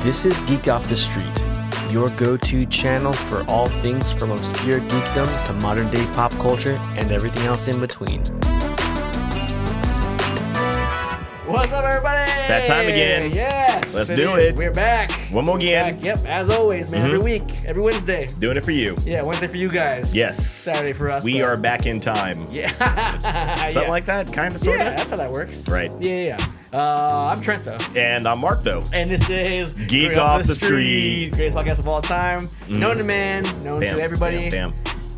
This is Geek Off The Street, your go-to channel for all things from obscure geekdom to modern-day pop culture and everything else in between. What's up, everybody? It's that time again. Yes. Let's do it. We're back. One more again. Back. Yep, as always, man. Every week, every Wednesday. Doing it for you. Yeah, Wednesday for you guys. Yes. Saturday for us. We are back in time. Yeah. Something like that, kind of, sort of. Yeah, that's how that works. Right. Yeah. I'm Trent, though. And I'm Mark, though. And this is Geek Off The Street. Greatest podcast of all time. Known to man, known to everybody. Bam.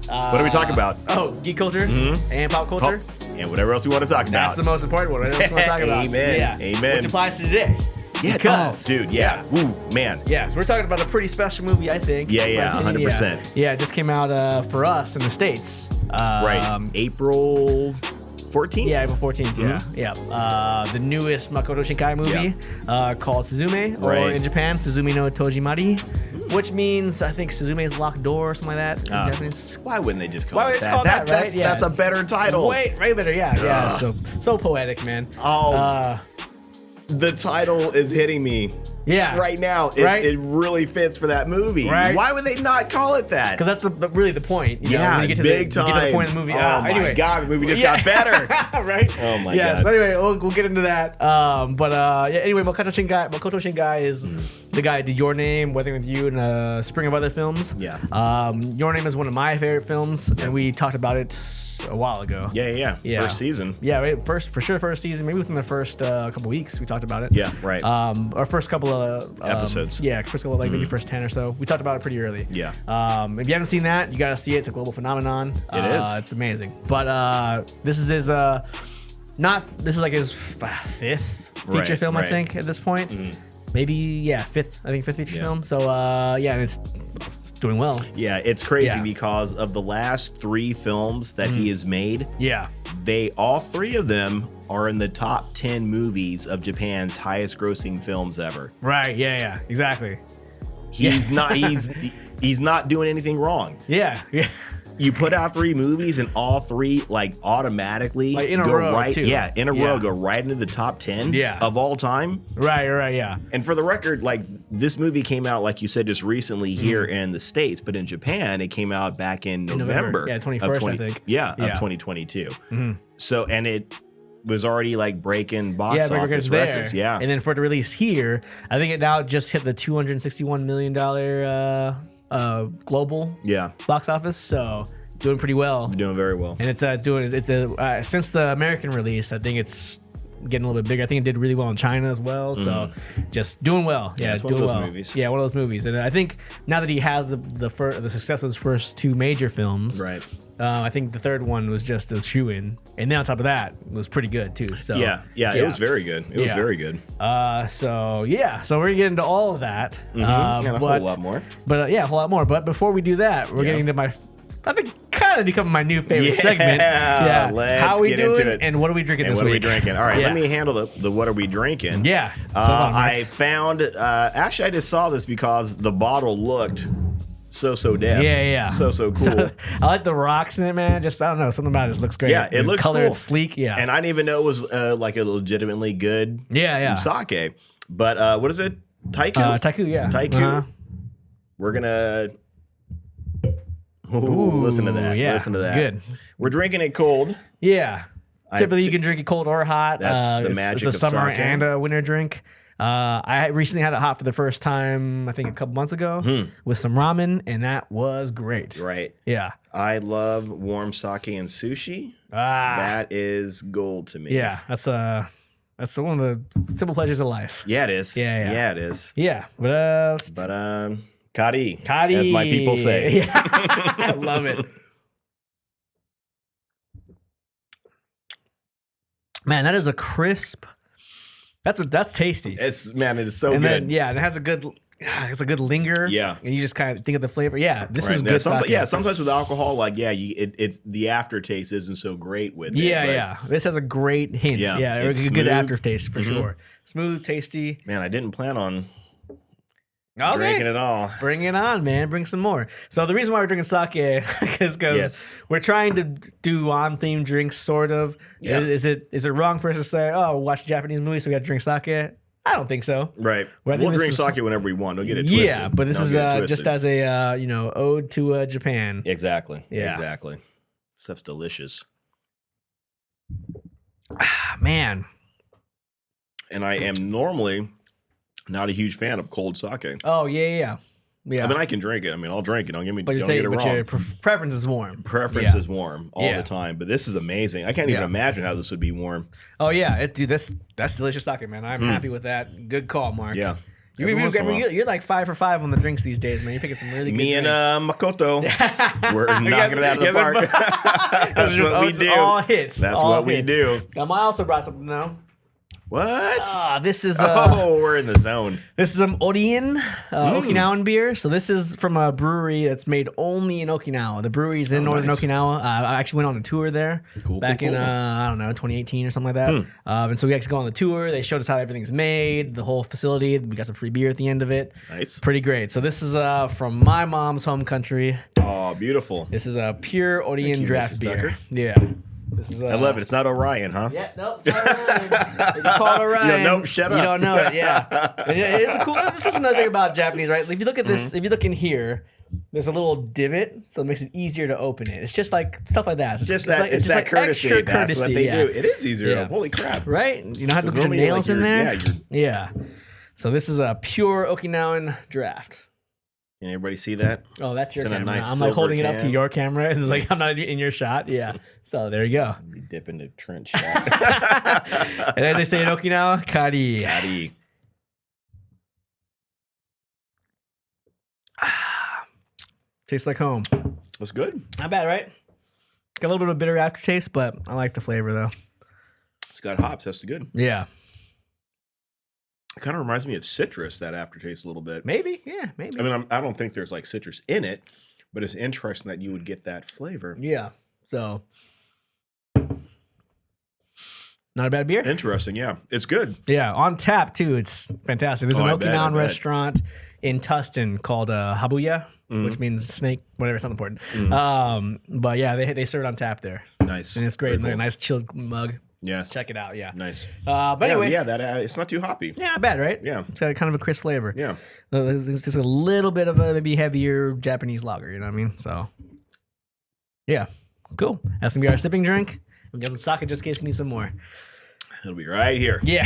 What are we talking about? Oh, geek culture and pop culture. And whatever else we want to talk about. That's the most important one. Whatever else we want to talk about. Amen. Yeah. Amen. Which applies to today. Yeah, Because, dude, yeah. Woo, man. Yeah, so we're talking about a pretty special movie, I think. Yeah, 100%. Yeah, it just came out for us in the States. Right. April 14th? Yeah, April 14th, yeah. The newest Makoto Shinkai movie called Suzume, or in Japan, Suzume no Tojimari, which means, I think, Suzume's locked door or something like that in Japanese. Why wouldn't they just call it that? Call that, right? That's a better title. Way better, yeah. So poetic, man. Oh, the title is hitting me. Yeah. Right now, it really fits for that movie. Right. Why would they not call it that? Because that's really the point. You know, yeah, when you get to big time. You get to the point of the movie. Oh my God, the movie just got better. Right? Oh my God. Yeah. So anyway, we'll get into that. Anyway, Makoto Shinkai is the guy who did Your Name, Weathering with You, and a string of other films. Yeah. Your Name is one of my favorite films, and we talked about it a while ago. Yeah. First season. Yeah, right. First season. Maybe within the first couple weeks, we talked about it. Yeah, right. Our first couple of episodes. Yeah, first couple of maybe first 10 or so. We talked about it pretty early. Yeah. If you haven't seen that, you got to see it. It's a global phenomenon. It is. It's amazing. But this is his this is like his fifth feature film, I think, at this point. Maybe fifth. I think fifth feature film. So and it's doing well. Yeah, it's crazy because of the last 3 films that he has made. Yeah. All 3 of them are in the top 10 movies of Japan's highest grossing films ever. Right. Yeah. Exactly. He's not he's not doing anything wrong. Yeah. You put out 3 movies and all 3 automatically in a go row, right. too. Yeah, in a row, go right into the top 10 of all time. Right. Yeah. And for the record, this movie came out, like you said, just recently here in the States, but in Japan, it came out back in November. Yeah, 21st, I think. Yeah, of 2022. So, and it was already breaking box office records. Yeah. And then for it to release here, I think it now just hit the $261 million global box office. So doing pretty well. Doing very well. And it's since the American release, I think it's getting a little bit bigger. I think it did really well in China as well. So just doing well. Yeah, it's doing one of those well. movies. Yeah, one of those movies. And I think now that he has the success of his first 2 major films, right. I think the third one was just a shoe-in, and then on top of that, it was pretty good too. So it was very good. It was very good. So we're gonna get into all of that, and a whole lot more. But a whole lot more. But before we do that, we're getting into I think kind of becoming my new favorite segment. Yeah, let's how are we get doing, into it. and what are we drinking this week? What are we drinking? All right, let me handle the what are we drinking. Yeah. I found actually I just saw this because the bottle looked so deaf. Yeah. So cool. So, I like the rocks in it, man. Just I don't know, something about it just looks great. Yeah, it looks color, cool. it's sleek. Yeah, and I didn't even know it was like a legitimately good sake. But what is it? Taiku. Taiku. Yeah. Taiku. We're gonna. Ooh, listen to that. Yeah, listen to that. It's good. We're drinking it cold. Yeah. Typically, you can drink it cold or hot. That's the magic of summer sake. and a winter drink. I recently had it hot for the first time, I think a couple months ago, with some ramen, and that was great. Right. Yeah. I love warm sake and sushi. That is gold to me. Yeah. That's one of the simple pleasures of life. Yeah, it is. Yeah, it is. Yeah. But Kari, as my people say. Yeah. I love it. Man, that is a crisp. That's tasty. It is so and good. Then, and it has a good linger. Yeah. And you just kind of think of the flavor. Yeah, this is good. Sometimes with alcohol, it's the aftertaste isn't so great with it. Yeah. This has a great hint. Yeah, it's a good aftertaste for sure. Smooth, tasty. Man, I didn't plan on Okay. Drinking it all. Bring it on, man. Bring some more. So the reason why we're drinking sake is because we're trying to do on-theme drinks, sort of. Yeah. Is it wrong for us to say, oh, watch Japanese movies, so we got to drink sake? I don't think so. Right. Well, We'll drink sake whenever we want. Don't get it twisted. Yeah, but this is just as a ode to Japan. Exactly. Yeah. Exactly. Stuff's delicious. Man. And I am normally not a huge fan of cold sake. Oh, yeah. I mean, I can drink it. I mean, I'll drink it. Don't get me but don't get it wrong. Your preference is warm. Preference is warm all the time. But this is amazing. I can't even imagine how this would be warm. Oh, yeah. Dude, that's delicious sake, man. I'm happy with that. Good call, Mark. Yeah. You're like 5 for 5 on the drinks these days, man. You're picking some really good drinks. Me and Makoto, we're knocking it out of the park. That's what we do. All hits. That's what we do. I also brought something, though. What? This is we're in the zone. This is Orien, Okinawan beer. So this is from a brewery that's made only in Okinawa. The brewery's in northern Okinawa. I actually went on a tour there back in I don't know 2018 or something like that. And so we actually go on the tour. They showed us how everything's made, the whole facility. We got some free beer at the end of it. Nice, pretty great. So this is from my mom's home country. Oh, beautiful. This is a pure Orien draft Mrs. beer. Tucker. Yeah. This is, I love it. It's not Orion, huh? Yeah, nope, it's not Orion. You call it Orion. Nope, shut up. You don't know it, yeah. It's cool. This is just another thing about Japanese, right? If you look at this, if you look in here, there's a little divot, so it makes it easier to open it. It's just like stuff like that. It's that like courtesy. Extra That's courtesy, what they do. It is easier. Yeah. Holy crap. Right? You know how to put your nails in there? Yeah. So this is a pure Okinawan draft. Can everybody see that? Oh, that's your camera. Nice I'm like holding it up can. to your camera, and it's like I'm not in your shot. Yeah. So there you go. We dip into Trent shot. And as they say in Okinawa, kari. Kari. Tastes like home. That's good. Not bad, right? Got a little bit of a bitter aftertaste, but I like the flavor though. It's got hops. That's good. Yeah. It kind of reminds me of citrus, that aftertaste a little bit. Maybe. Yeah, maybe. I mean, I don't think there's like citrus in it, but it's interesting that you would get that flavor. Yeah. So, not a bad beer. Interesting. Yeah. It's good. Yeah. On tap, too. It's fantastic. There's an I Okinawan bet. restaurant in Tustin called Habuya, which means snake, whatever. It's not important. But yeah, they serve it on tap there. Nice. And it's great. Cool. A nice chilled mug. Yes. Check it out. Yeah. Nice. But anyway. Yeah, that it's not too hoppy. Yeah, not bad, right? Yeah. It's got kind of a crisp flavor. Yeah. It's just a little bit of a maybe heavier Japanese lager, you know what I mean? So, yeah. Cool. That's going to be our sipping drink. We got some sake just in case we need some more. It'll be right here. Yeah.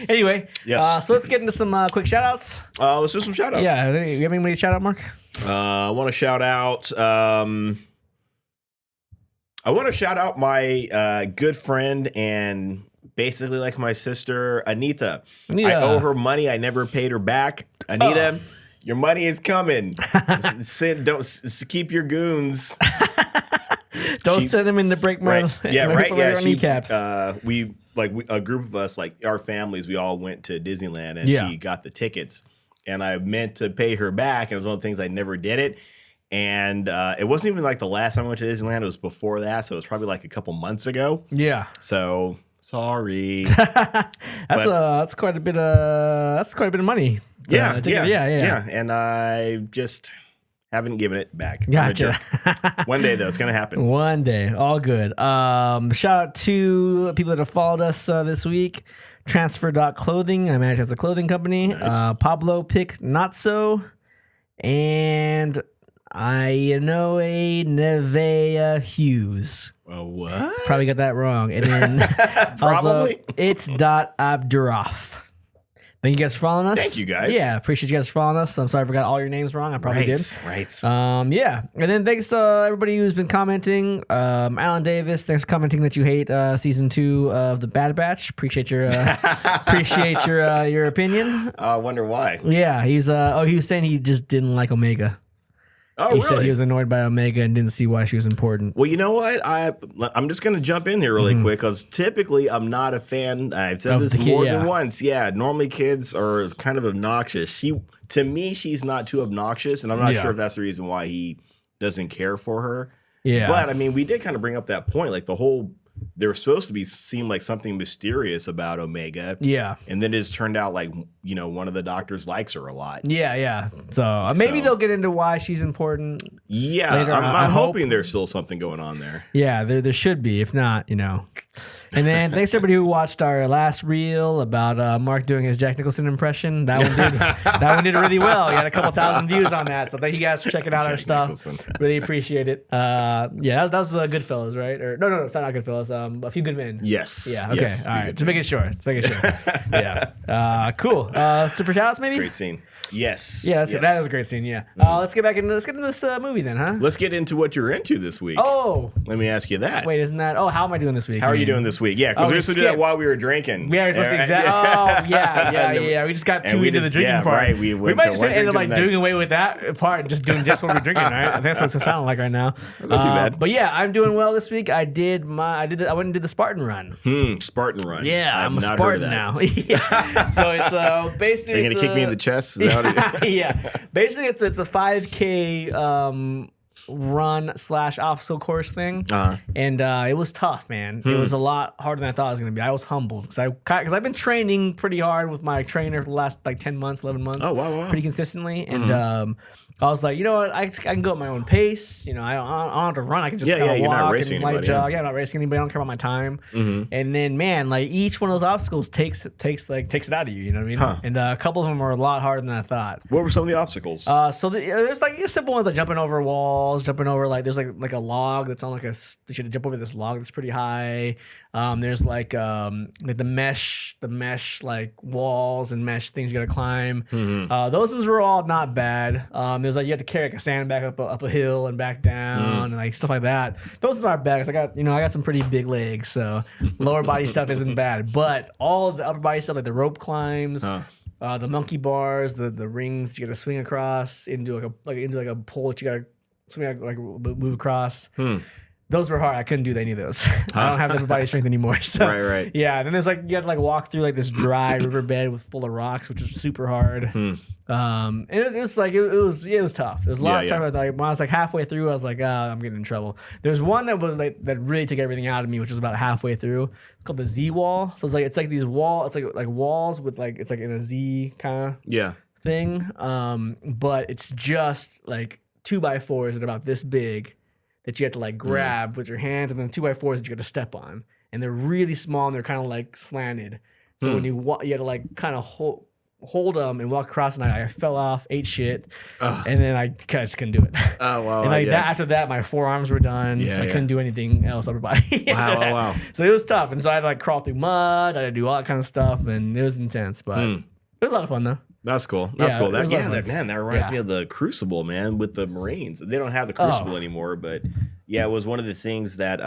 Anyway. Yes. So let's get into some quick shout outs. Let's do some shout outs. Yeah. You have anybody to shout out, Mark? I want to shout out. I want to shout out my good friend and basically like my sister, Anita. I owe her money. I never paid her back. Anita, your money is coming. Keep your goons. Don't send them in to break my kneecaps. A group of us, like our families, we all went to Disneyland and she got the tickets. And I meant to pay her back. And it was one of the things I never did it. And it wasn't even like the last time I went to Disneyland. It was before that. So it was probably like a couple months ago. Yeah. So sorry. That's quite a bit of money. Yeah. And I just haven't given it back. Gotcha. One day though, it's gonna happen. One day, all good. Shout out to people that have followed us this week. Transfer.clothing, I imagine it's a clothing company. Nice. Pablo Pick Not So, and I know a Nevea Hughes. What? Probably got that wrong. And then probably also, it's Abduroff. Thank you guys for following us. Thank you guys. Yeah, appreciate you guys for following us. I'm sorry I forgot all your names wrong. I probably did. Right. Yeah. And then thanks to everybody who's been commenting. Alan Davis, thanks for commenting that you hate season 2 of the Bad Batch. Appreciate your your opinion. I wonder why. Yeah, he was saying he just didn't like Omega. Oh, he really? said he was annoyed by Omega and didn't see why she was important. Well, you know what? I'm just going to jump in here really quick because typically I'm not a fan. I've said this more than once. Yeah, normally kids are kind of obnoxious. To me, she's not too obnoxious, and I'm not sure if that's the reason why he doesn't care for her. Yeah. But, I mean, we did kind of bring up that point. Like, there was supposed to seem like something mysterious about Omega. Yeah. And then it's turned out like, one of the doctors likes her a lot. Yeah. So maybe they'll get into why she's important. Yeah. I'm hoping there's still something going on there. Yeah, there should be. If not, And then thanks to everybody who watched our last reel about Mark doing his Jack Nicholson impression. That one did really well. We had a couple thousand views on that. So thank you guys for checking out our stuff. Really appreciate it. That was Goodfellas, right? Or no, it's not Goodfellas. A Few Good Men. Yes. Yeah. Okay. Yes, all right. Just making sure. Yeah. Cool. Super shoutouts, maybe. Great scene. Yes. Yeah, that was a great scene. Yeah. Let's get into this movie then, huh? Let's get into what you're into this week. Oh. Let me ask you that. Wait, isn't that? Oh, how am I doing this week? How are you doing this week? Yeah, because we were supposed to do that while we were drinking. We were supposed to yeah. We just got too into the drinking part. Right. We might just end up like doing away with that part and just doing just what we're drinking, right? I think that's what it's sounding like right now. That's not too bad. But yeah, I'm doing well this week. I went and did the Spartan run. Spartan run. Yeah, I'm a Spartan now. So it's basically. Are you gonna kick me in the chest? Is that what yeah. Basically, it's a 5K run / obstacle course thing, and it was tough, man. It was a lot harder than I thought it was gonna be. I was humbled because I've been training pretty hard with my trainer for the last like 10 months, 11 months. Oh wow. Pretty consistently, and I was like, you know what, I can go at my own pace. You know, I don't have to run. I can just walk and light jog. Yeah, I'm not racing anybody. I don't care about my time. And then, man, like each one of those obstacles takes it out of you. You know what I mean? And a couple of them are a lot harder than I thought. What were some of the obstacles? There's like simple ones like jumping over walls, jumping over like there's like a log that's on like you should jump over this log that's pretty high. There's like the mesh like walls and mesh things you gotta climb. Those ones were all not bad. There's like you have to carry like a sandbag up a hill and back down and like stuff like that. Those aren't bad 'cause I got some pretty big legs, so lower body stuff isn't bad. But all of the upper body stuff like the rope climbs, the monkey bars, the rings that you got to swing across into a pole that you got to swing like move across. Those were hard. I couldn't do any of those. I don't have the upper body strength anymore. So right. Yeah. Then there's like you had to like walk through like this dry riverbed full of rocks, which was super hard. And it was tough. It was a lot of time. Like when I was like halfway through, I was like, I'm getting in trouble. There's one that was like that really took everything out of me, which was about halfway through. It's called the Z wall. So it's like these walls. It's like walls with like it's like in a Z kind of thing. But it's just like 2x4s that are about this big that you have to like grab with your hands, and then 2x4s that you got to step on, and they're really small and they're kind of like slanted. So when you had to like kind of hold them and walk across, and I fell off, ate shit, and then I just couldn't do it. Oh wow! And like that, after that, my forearms were done, so I couldn't do anything else upper body. Wow! So it was tough, and so I had to like crawl through mud, I had to do all that kind of stuff, and it was intense, but it was a lot of fun though. That's cool. That's cool. That reminds me of the Crucible, man, with the Marines. They don't have the Crucible anymore, but it was one of the things that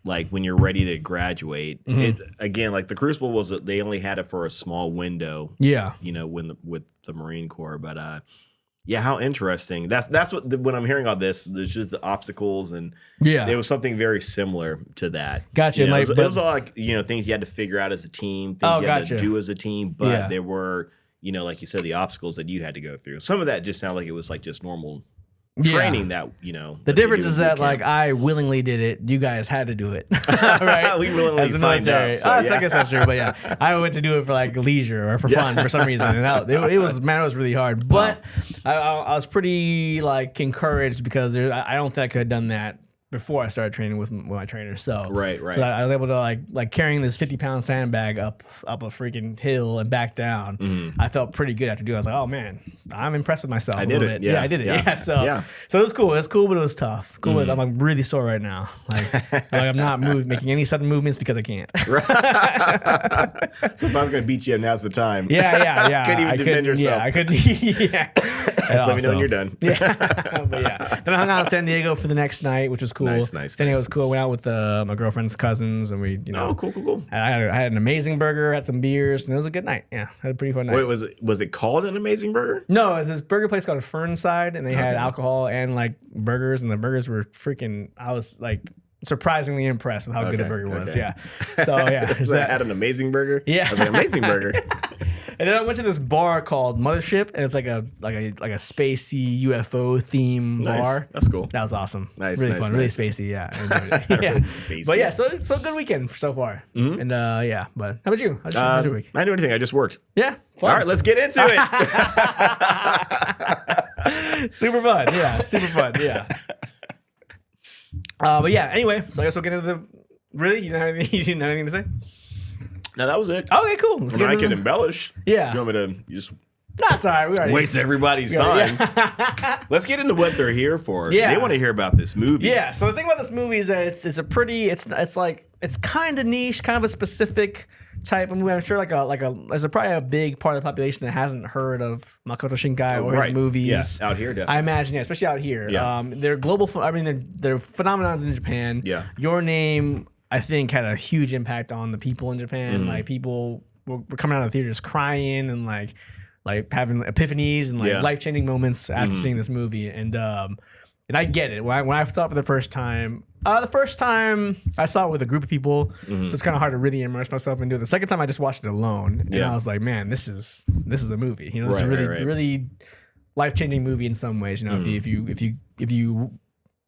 like when you're ready to graduate, it again, like the Crucible they only had it for a small window. Yeah. You know, with the Marine Corps. But how interesting. That's when I'm hearing all this, there's just the obstacles, and it was something very similar to that. Gotcha. You know, it was all like, things you had to figure out as a team, things you had to do as a team, but there were, like you said, the obstacles that you had to go through. Some of that just sounded like it was like just normal training that, The difference is that like I willingly did it. You guys had to do it. Right? We willingly signed up. So, I guess that's true. But I went to do it for like leisure or for fun for some reason. And it was really hard. But I was pretty like encouraged because I don't think I could have done that before I started training with my trainer. So right. So I was able to like carrying this 50-pound sandbag up a freaking hill and back down. I felt pretty good after doing it. I was like, oh man, I'm impressed with myself. I did it. I did it. Yeah. So it was cool. It was cool, but it was tough. Cool. I'm like really sore right now. Like I'm not making any sudden movements because I can't. So if I was gonna beat you, now's the time. Yeah. Couldn't even defend yourself. Yeah, I couldn't. Let me know when you're done. But then I hung out in San Diego for the next night, which was cool. Nice. San Diego was cool. Went out with my girlfriend's cousins, and we, cool. I had an amazing burger, had some beers, and it was a good night. Yeah, had a pretty fun night. Wait, was it called an amazing burger? No, it was this burger place called Fernside, and they had alcohol and like burgers, and the burgers were freaking. I was like surprisingly impressed with how good the burger was. Yeah. So I had an amazing burger. Yeah, it was an amazing burger. And then I went to this bar called Mothership, and it's like a spacey UFO theme bar. That's cool. That was awesome. Nice, really fun, really spacey. Yeah, really spacey. But so good weekend so far. And but how about you? How's your week? I didn't do anything. I just worked. Yeah. Fun. All right, let's get into it. Super fun. Yeah. But anyway, so I guess we'll get into the Really? You didn't have anything to say? No, that was it. Okay, cool. Let's I can embellish. Yeah. Do you want me to just That's all right. We already waste everybody's time? Yeah. Let's get into what they're here for. Yeah. They want to hear about this movie. Yeah. So the thing about this movie is that it's kind of niche, kind of a specific type of movie. I'm sure there's probably a big part of the population that hasn't heard of Makoto Shinkai or his movies. Yeah, out here, definitely. I imagine, yeah, especially out here. Yeah. They're global. They're phenomenons in Japan. Yeah. Your Name, I think, had a huge impact on the people in Japan. Like people were coming out of the theaters crying and like having epiphanies and life-changing moments after seeing this movie. And I get it. When I saw it for the first time I saw it with a group of people, so it's kind of hard to really immerse myself into it. The second time I just watched it alone, and I was like, man, this is a movie. You know, it's a really life-changing movie in some ways. You know, if you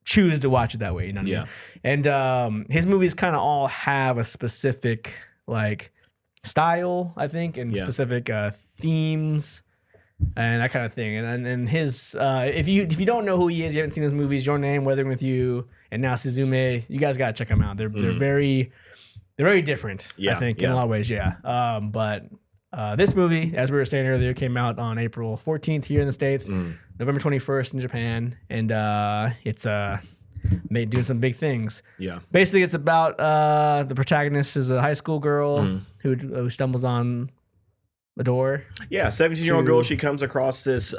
choose to watch it that way, you know what I mean? And his movies kind of all have a specific like style, I think, and specific themes and that kind of thing. And his if you don't know who he is, you haven't seen his movies, Your Name, Weathering with You, and now Suzume, you guys gotta check them out. They're very different, I think, in a lot of ways. But this movie, as we were saying earlier, came out on April 14th here in the States, November 21st in Japan, and it's doing some big things. Yeah. Basically, it's about the protagonist is a high school girl who stumbles on a door. Yeah, 17-year-old girl. She comes across this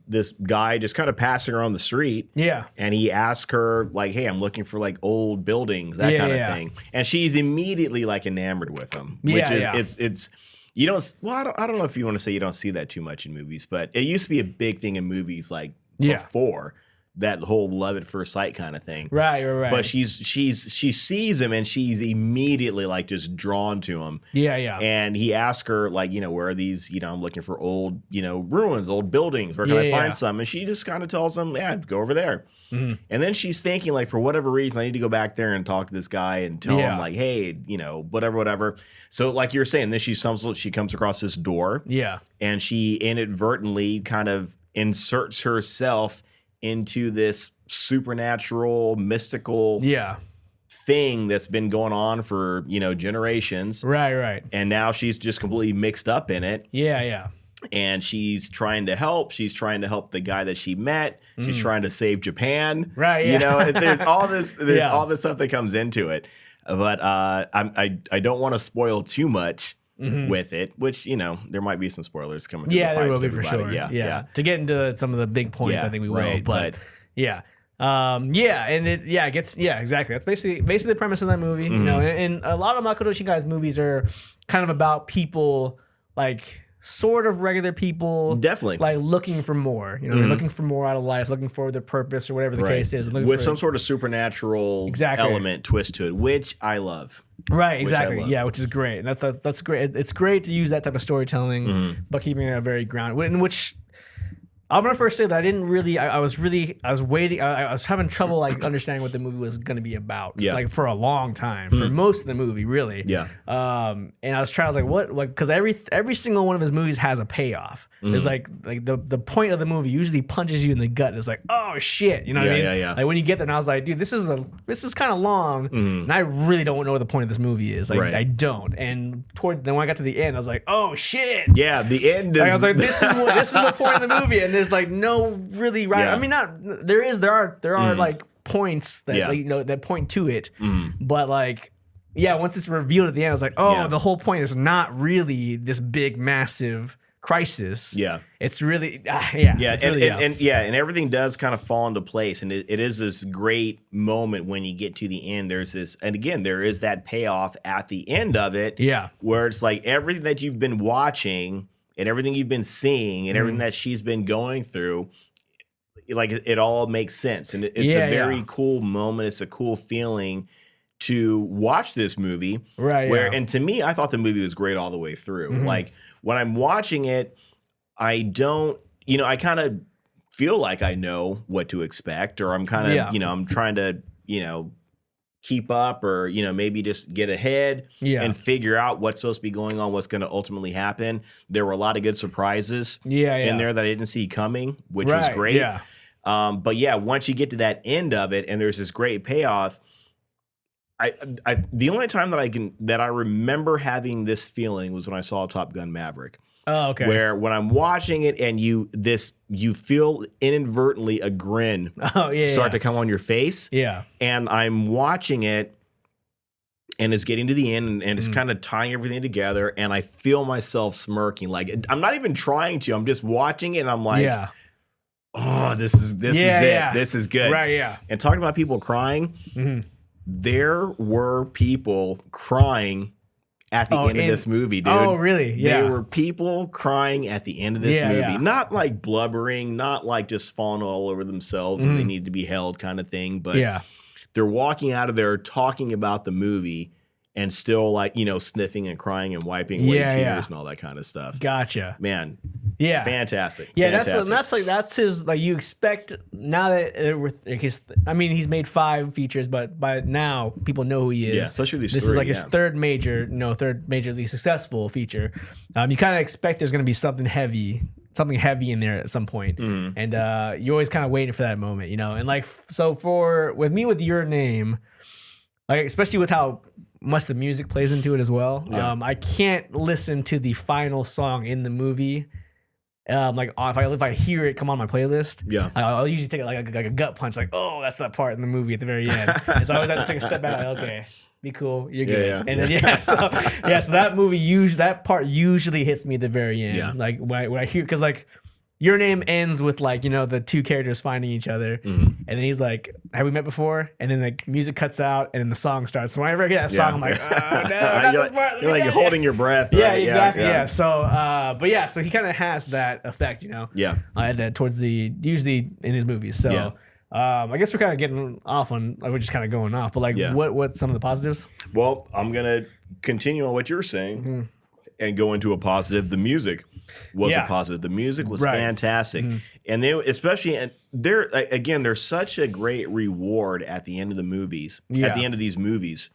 this guy just kind of passing her on the street. Yeah. And he asks her like, "Hey, I'm looking for like old buildings, that kind of thing." And she's immediately like enamored with him, which is it's. You don't. Well, I don't know if you want to say you don't see that too much in movies, but it used to be a big thing in movies like before. That whole love at first sight kind of thing. Right. But she sees him and she's immediately like just drawn to him. Yeah. And he asks her like, where are these, I'm looking for old, ruins, old buildings. Where can I find some? And she just kind of tells him, go over there. And then she's thinking like, for whatever reason, I need to go back there and talk to this guy and tell him like, hey, whatever. So like you're saying, then she comes across this door. Yeah. And she inadvertently kind of inserts herself into this supernatural, mystical thing that's been going on for, generations. Right. And now she's just completely mixed up in it. Yeah. And she's trying to help. She's trying to help the guy that she met. She's trying to save Japan. Right. Yeah. There's all this all this stuff that comes into it. But I don't want to spoil too much. With it, which there might be some spoilers coming through. Yeah, the there will pipes, be for sure. Yeah, to get into some of the big points, I think we will. But and it gets exactly. That's basically the premise of that movie. And a lot of Makoto Shinkai's movies are kind of about people like sort of regular people, definitely like looking for more. They're looking for more out of life, looking for their purpose or whatever the case is, with some sort of supernatural element twist to it, which I love. Right, exactly. Which is great. That's great. It's great to use that type of storytelling, but keeping it very grounded. In which I'm gonna first say that I didn't really. I was waiting. I was having trouble like understanding what the movie was gonna be about. Yeah. Like for a long time, for most of the movie, really. Yeah. And I was like, what? Like, because every single one of his movies has a payoff. There's like the point of the movie usually punches you in the gut. And it's like, oh shit, you know what I mean? Yeah. Like when you get there, and I was like, dude, this is kind of long, and I really don't know what the point of this movie is. Like, I don't. And then when I got to the end, I was like, oh shit. Yeah, the end is. Like, I was like, this is the point of the movie, and there's like no really right. I mean, there are like points that that point to it, but like. Yeah, once it's revealed at the end, I was like, oh, the whole point is not really this big, massive crisis. Yeah. It's really, and everything does kind of fall into place. And it is this great moment when you get to the end. There's this, and again, there is that payoff at the end of it. Yeah. Where it's like everything that you've been watching and everything you've been seeing and everything that she's been going through, like it all makes sense. And it's a very cool moment. It's a cool feeling to watch this movie. Right. And to me, I thought the movie was great all the way through. Like when I'm watching it, I don't, I kind of feel like I know what to expect, or I'm kind of, I'm trying to, keep up, or, maybe just get ahead and figure out what's supposed to be going on, what's going to ultimately happen. There were a lot of good surprises in there that I didn't see coming, which was great. But once you get to that end of it and there's this great payoff, the only time that I remember having this feeling was when I saw Top Gun Maverick. Oh, okay. Where when I'm watching it and you feel inadvertently a grin start to come on your face. Yeah. And I'm watching it and it's getting to the end and it's kind of tying everything together and I feel myself smirking. Like I'm not even trying to. I'm just watching it and I'm like, oh, this is it. This is good. Right, yeah. And talking about people crying, there were people crying at the end of this movie, dude. Oh, really? Yeah. There were people crying at the end of this movie. Yeah. Not like blubbering, not like just falling all over themselves and they need to be held kind of thing. But they're walking out of there talking about the movie and still like, sniffing and crying and wiping away tears and all that kind of stuff. Gotcha. Man. Yeah. Fantastic. Yeah, fantastic. that's his, like, you expect now that he's made 5 features, but by now people know who he is. Yeah, especially these This three, is like his third majorly successful feature. You kind of expect there's going to be something heavy in there at some point. And you're always kind of waiting for that moment, and like, so with Your Name, like, especially with how much the music plays into it as well. I can't listen to the final song in the movie. Like if I hear it come on my playlist, I'll usually take it like a gut punch, like, oh, that's that part in the movie at the very end. And so I always have to take a step back, like, okay, be cool, you're good. Yeah. And then so that movie that part usually hits me at the very end. Yeah. Like when I hear, because like Your Name ends with like, the 2 characters finding each other, and then he's like, have we met before? And then the music cuts out and then the song starts. So whenever I hear that song, I'm like, oh no, not this part. You're like you're holding your breath. Yeah, right? exactly. Yeah. So, so he kind of has that effect, towards usually in his movies. So, I guess we're kind of getting off on, like, we're just kind of going off. But like, what some of the positives? Well, I'm gonna continue on what you're saying and go into a positive. The music was a positive. The music was fantastic, and there's such a great reward at the end of the movies. At the end of these movies,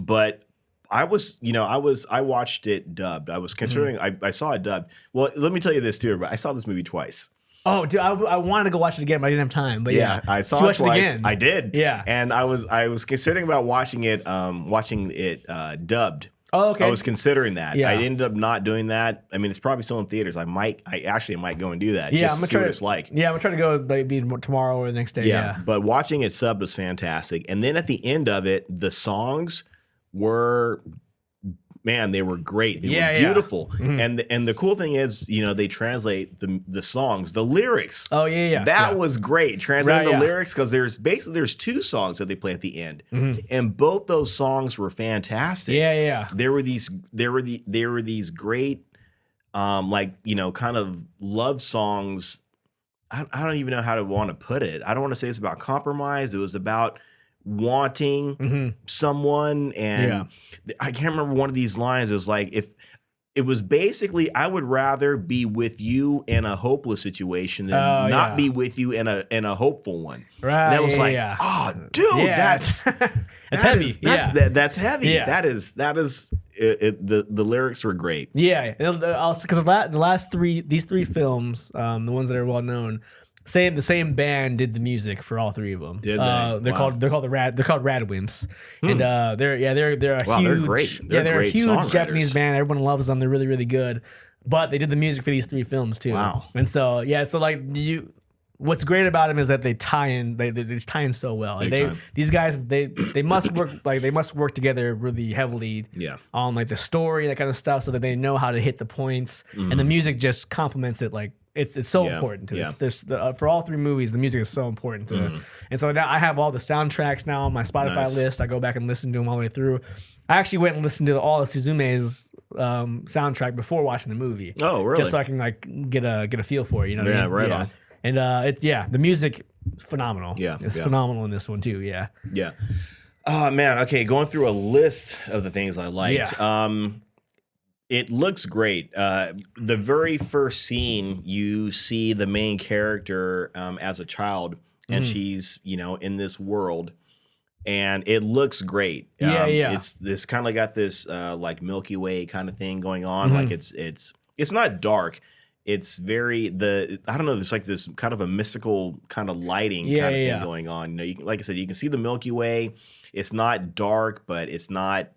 but I watched it dubbed. I was considering. I saw it dubbed. Well, let me tell you this too, everybody. I saw this movie twice. Oh, dude, I wanted to go watch it again, but I didn't have time. But I saw it twice. Again. I did. Yeah, and I was considering about watching it dubbed. Oh, okay. I was considering that. Yeah. I ended up not doing that. I mean, it's probably still in theaters. I actually might go and do that. Yeah, just to see what it's like. Yeah, I'm gonna try to go maybe tomorrow or the next day. Yeah. But watching it subbed was fantastic. And then at the end of it, the songs were, man, they were great. They were beautiful. And the cool thing is, they translate the songs, the lyrics. Oh yeah. That was great. Translating the lyrics, because there's 2 songs that they play at the end, and both those songs were fantastic. Yeah. There were these great, kind of love songs. I don't even know how to want to put it. I don't want to say it's about compromise. It was about wanting someone, and I can't remember one of these lines. It was like, if it was basically, I would rather be with you in a hopeless situation than not be with you in a hopeful one. Right. And that was oh, dude, that's heavy. That's heavy. Yeah. That is the lyrics were great. Yeah. Also, because these 3 films, the ones that are well known, the same band did the music for all 3 of them. Did they? They're called Radwimps, and they're a huge, they're great. They're a huge Japanese band. Everyone loves them. They're really, really good. But they did the music for these 3 films too. Wow. And so so like what's great about them is that they tie in. They just tie in so well. And these guys they must work together really heavily. Yeah. On like the story, that kind of stuff, so that they know how to hit the points, and the music just complements it. Like it's so important to this. There's for all 3 movies, the music is so important to it. And so now I have all the soundtracks now on my Spotify list. I go back and listen to them all the way through. I actually went and listened to all of Suzume's soundtrack before watching the movie. Oh, really? Just so I can like get a feel for it. You know what I mean? Right on. And the music phenomenal. Yeah, it's phenomenal in this one too. Yeah. Yeah. Oh man. Okay, going through a list of the things I liked. Yeah. It looks great. The very first scene, you see the main character as a child, and she's in this world, and it looks great. It's this kind of got this like Milky Way kind of thing going on. Like it's not dark. it's very I don't know. There's like this kind of a mystical kind of lighting kind of thing going on. You know, like I said, you can see the Milky Way. It's not dark, but it's not,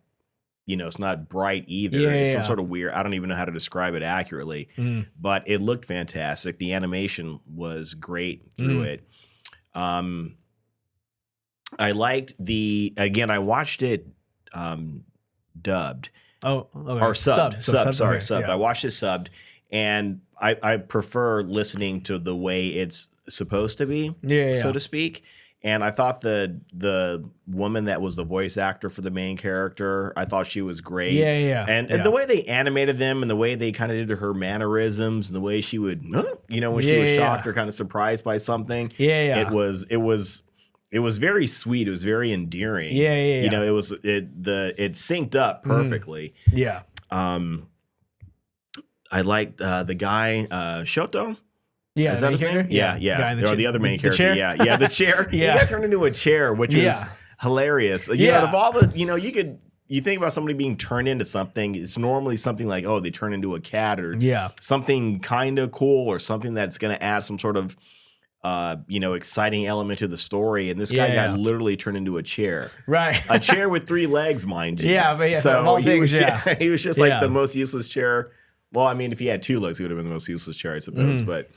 it's not bright either. It's some sort of weird. I don't even know how to describe it accurately, but it looked fantastic. The animation was great through it. I liked I watched it dubbed. Oh, okay. Or subbed. Sorry, okay. subbed. I watched it subbed, and I prefer listening to the way it's supposed to be, so to speak. And I thought the woman that was the voice actor for the main character, I thought she was great. And the way they animated them and the way they kind of did her mannerisms and the way she would, when she was shocked or kind of surprised by something. It was very sweet. It was very endearing. You know, it synced up perfectly. I liked the guy Shoto. Yeah, is that his name? Yeah. Or the other main character. Yeah, the chair. He got turned into a chair, which was hilarious. You know, of all the, you think about somebody being turned into something, it's normally something like, oh, they turn into a cat or something kind of cool or something that's going to add some sort of, exciting element to the story. And this guy got literally turned into a chair. Right. A chair with 3 legs, mind you. So all he things, was just like the most useless chair. Well, I mean, if he had 2 legs, he would have been the most useless chair, I suppose. But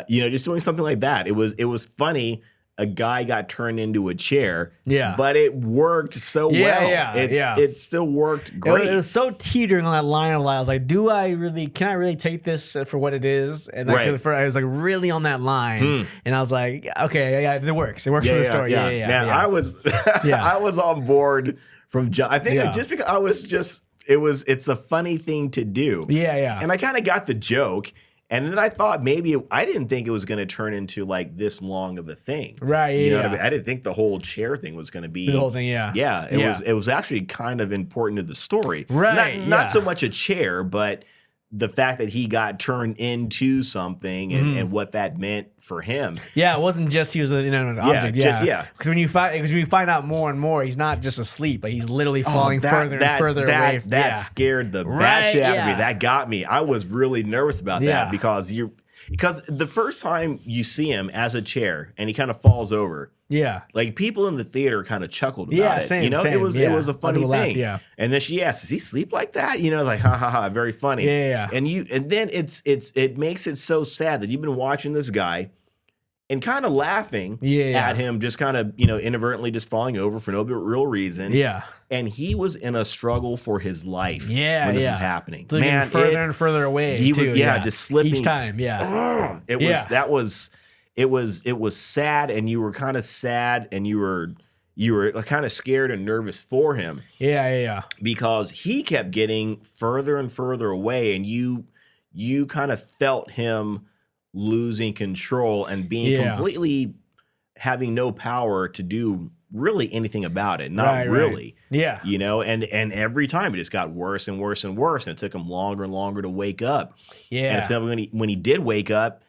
just doing something like that. It was funny. A guy got turned into a chair. But it worked so well. It still worked great. It was so teetering on that line of I was like, can I really take this for what it is? And I was like really on that line. And I was like, okay, it works. It works for the story. Man, I was I was on board from I think just because I was just it's a funny thing to do. And I kind of got the joke. And then I thought I didn't think it was going to turn into like this long of a thing. Right. You know what I mean? I didn't think the whole chair thing was going to be the whole thing. It was actually kind of important to the story. Right. Not so much a chair, but the fact that he got turned into something and what that meant for him. Yeah, it wasn't just he was an inanimate object. Because when you find out more and more, he's not just asleep, but he's literally falling further and further away. That scared the bat shit out of me. That got me. I was really nervous about that because the first time you see him as a chair and he kind of falls over. Like people in the theater kind of chuckled about it. Same, it was a funny thing. And then she asked, "Does he sleep like that?" Like ha ha ha, very funny. And then it makes it so sad that you've been watching this guy and kind of laughing at him, just kind of inadvertently just falling over for no real reason. And he was in a struggle for his life when this was happening. Man, further and further away. He was just slipping each time. It was sad, and you were kind of sad, and you were kind of scared and nervous for him. Because he kept getting further and further away, and you kind of felt him losing control and being completely having no power to do really anything about it. Not really. And every time it just got worse and worse and worse, and it took him longer and longer to wake up. And it's when he did wake up,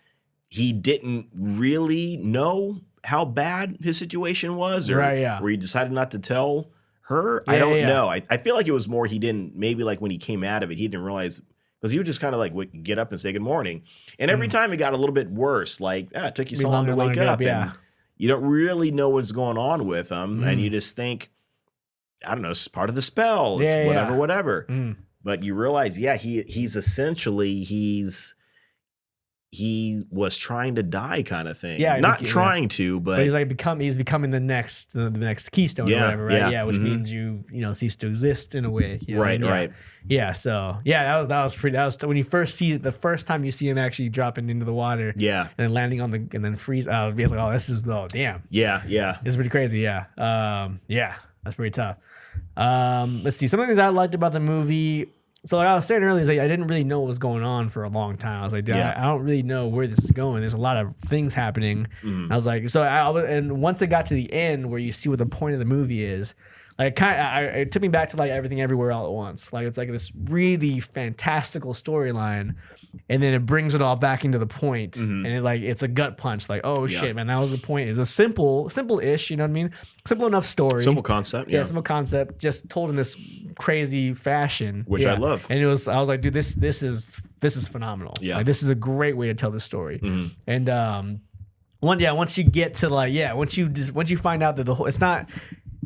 he didn't really know how bad his situation was, or where he decided not to tell her. I don't know. I feel like it was more he didn't, maybe like when he came out of it, he didn't realize, because he would just kind of like get up and say good morning. And every time it got a little bit worse, like, it took you so long to wake up. And you don't really know what's going on with him. And you just think, I don't know, it's part of the spell. It's whatever. But you realize, he's essentially, he was trying to die, kind of thing. Not trying to, but he's like he's becoming the next keystone or whatever, right? Which means you cease to exist in a way. Right. Yeah. So that was pretty. That was when you first see it, the first time you see him actually dropping into the water. And then landing on and then freeze. It's like, oh, this is damn. Yeah. This is pretty crazy. That's pretty tough. Let's see. Some of the things I liked about the movie. So like I was saying earlier, is like I didn't really know what was going on for a long time. I was like, I don't really know where this is going. There's a lot of things happening. I was like, and once it got to the end where you see what the point of the movie is, like it took me back to like Everything Everywhere All at Once. Like it's like this really fantastical storyline, and then it brings it all back into the point, and it's a gut punch. Like, oh shit, man, that was the point. It's a simple-ish, you know what I mean? Simple enough story, simple concept, simple concept, just told in this crazy fashion, which I love. And I was like, dude, this is this is phenomenal. Yeah. Like, this is a great way to tell the story. Mm-hmm. And once you get to once you find out that the whole, it's not.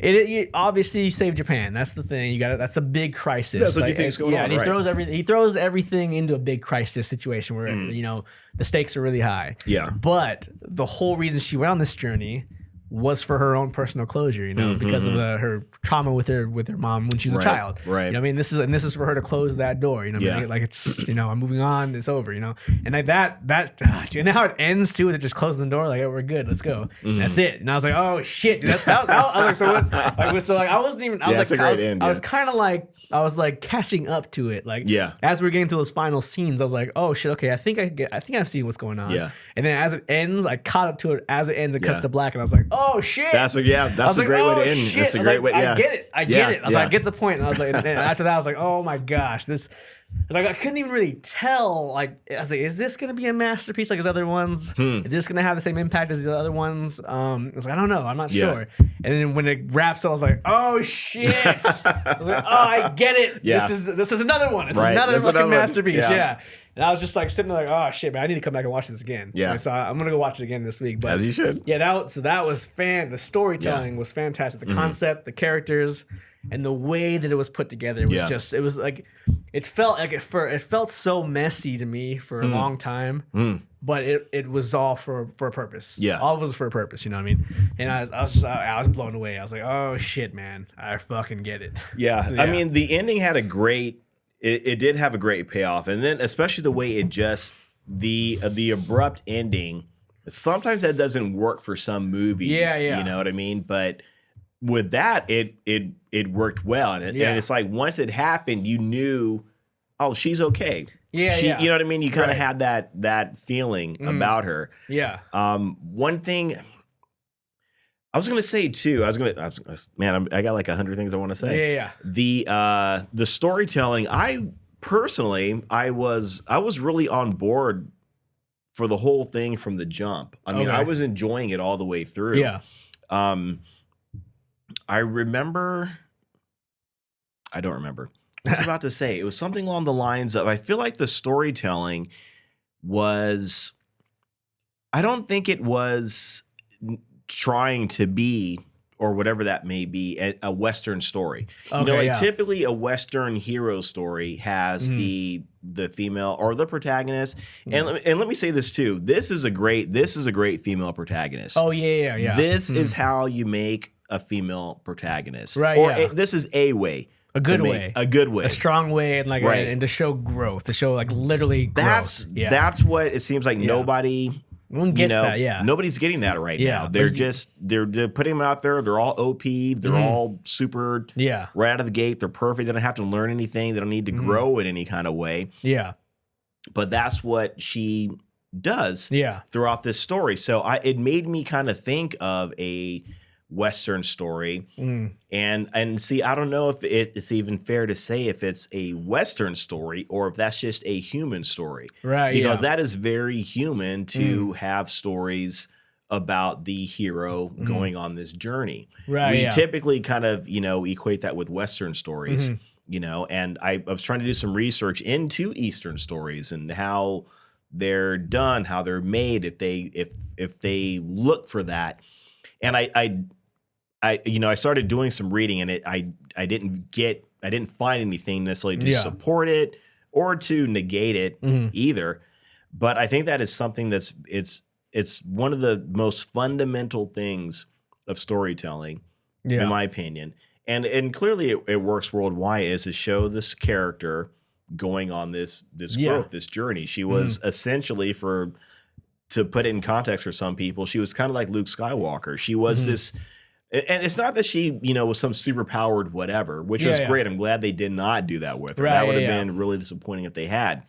It obviously you saved Japan. That's the thing. You got that's the big crisis. That's what you think's going on. And he throws everything into a big crisis situation where the stakes are really high. Yeah. But the whole reason she went on this journey was for her own personal closure, because of her trauma with her mom when she was a child. Right. You know what I mean? This is for her to close that door. You know what I mean? Like it's I'm moving on, it's over, And like that you know how it ends too with it just closing the door, like, oh, we're good, let's go. That's it. And I was like, oh shit, dude, I was like catching up to it. Like as we're getting through those final scenes, I was like, oh shit, okay, I think I've seen what's going on. Yeah. And then as it ends, I caught up to it as it ends, it cuts to black, and I was like, oh shit. That's a great way to end. Shit. That's a great way. I get it. I was like, I get the point. And I was like, and after that, I was like, oh my gosh, this. I couldn't even really tell. Like, I was like, is this gonna be a masterpiece like his other ones? Is this gonna have the same impact as the other ones? I was like, I don't know. I'm not sure. And then when it wraps up, I was like, oh shit. I was like, oh, I get it. Yeah. This is another one. It's another fucking masterpiece. Yeah. And I was just like sitting there like, oh shit, man, I need to come back and watch this again. Yeah. So I'm gonna go watch it again this week. But as you should. Yeah, that was the storytelling was fantastic. The concept, the characters, and the way that it was put together was it was like it felt so messy to me for a long time. But it was all for a purpose. Yeah. All of it was for a purpose, you know what I mean? And I was blown away. I was like, oh shit, man, I fucking get it. Yeah. So, I mean, the ending had a great it did have a great payoff, and then especially the way it just the abrupt ending. Sometimes that doesn't work for some movies. Yeah. You know what I mean? But with that, it worked well, and it's like once it happened, you knew, oh, she's okay. Yeah, you know what I mean? You kind of had that feeling about her. Yeah. One thing I was gonna say too. I got like 100 things I want to say. Yeah. The storytelling. I was really on board for the whole thing from the jump. I mean, I was enjoying it all the way through. Yeah. I don't remember. I was about to say, it was something along the lines of, I feel like the storytelling was, I don't think it was trying to be, or whatever that may be, a Western story. Typically a Western hero story has the female or the protagonist. And let me say this too. This is a great female protagonist. Oh yeah. This is how you make a female protagonist. Right. Or this is a way. A good way. A strong way, and and to show growth, to show literally growth. That's what it seems like nobody gets that. Nobody's getting that right now. They're putting them out there. They're all OP. They're all super right out of the gate. They're perfect. They don't have to learn anything. They don't need to grow in any kind of way. Yeah. But that's what she does throughout this story. So it made me kind of think of a Western story. And see, I don't know if it's even fair to say if it's a Western story or if that's just a human story. Right. Because that is very human to have stories about the hero going on this journey. Right. We typically kind of, equate that with Western stories, and I was trying to do some research into Eastern stories and how they're done, how they're made, if they look for that. And I started doing some reading, and I didn't find anything necessarily to support it or to negate it either. But I think that is something it's one of the most fundamental things of storytelling, in my opinion. And clearly it works worldwide, is to show this character going on this growth, this journey. She was essentially, to put it in context for some people, she was kind of like Luke Skywalker. She was this. And it's not that she, was some super powered whatever, which is great. I'm glad they did not do that with her. That would have been really disappointing if they had.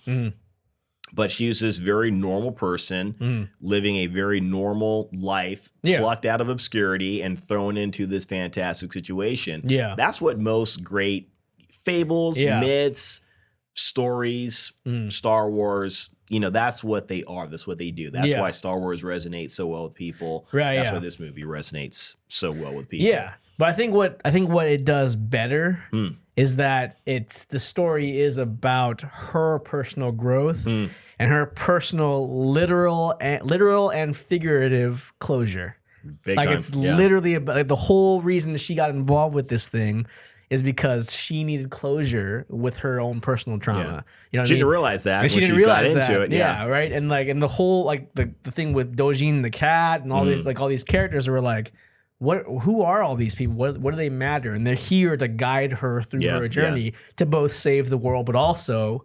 But she was this very normal person living a very normal life, plucked out of obscurity and thrown into this fantastic situation. Yeah. That's what most great fables, myths, stories, Star Wars, that's what they are. That's what they do. That's why Star Wars resonates so well with people. Right. That's why this movie resonates so well with people. Yeah. But I think what it does better is that the story is about her personal growth and her personal literal and figurative closure. Big like time. it's literally about, like, the whole reason that she got involved with this thing is because she needed closure with her own personal trauma. You know what she I mean? didn't realize that and when she got into it. Yeah, right. And the whole like the thing with Dojin the cat and all these all these characters were like, who are all these people? What do they matter? And they're here to guide her through her journey to both save the world, but also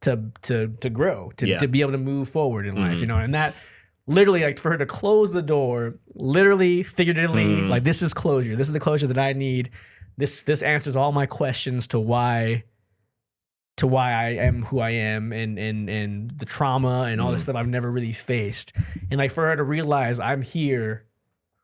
to grow, to be able to move forward in life. You know, and that literally, like, for her to close the door, literally, figuratively, like, this is closure. This is the closure that I need. This answers all my questions to why I am who I am and the trauma and all this stuff I've never really faced. And like for her to realize I'm here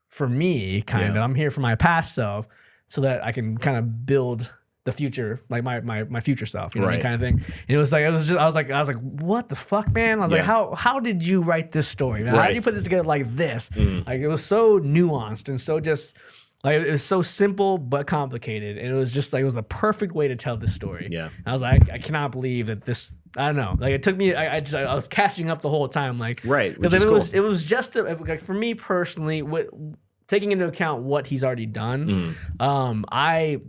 for me, kind of. I'm here for my past self so that I can kind of build the future, like my future self, you know, kind of thing. And it was like, I was like, what the fuck, man? I was like, how did you write this story, man? How did you put this together like this? Like, it was so nuanced and so just like, it was so simple but complicated, and it was just like, it was the perfect way to tell this story. And I was like, I cannot believe that this. I don't know. Like, it took me. I was catching up the whole time. Like, because it was just like, for me personally, taking into account what he's already done. I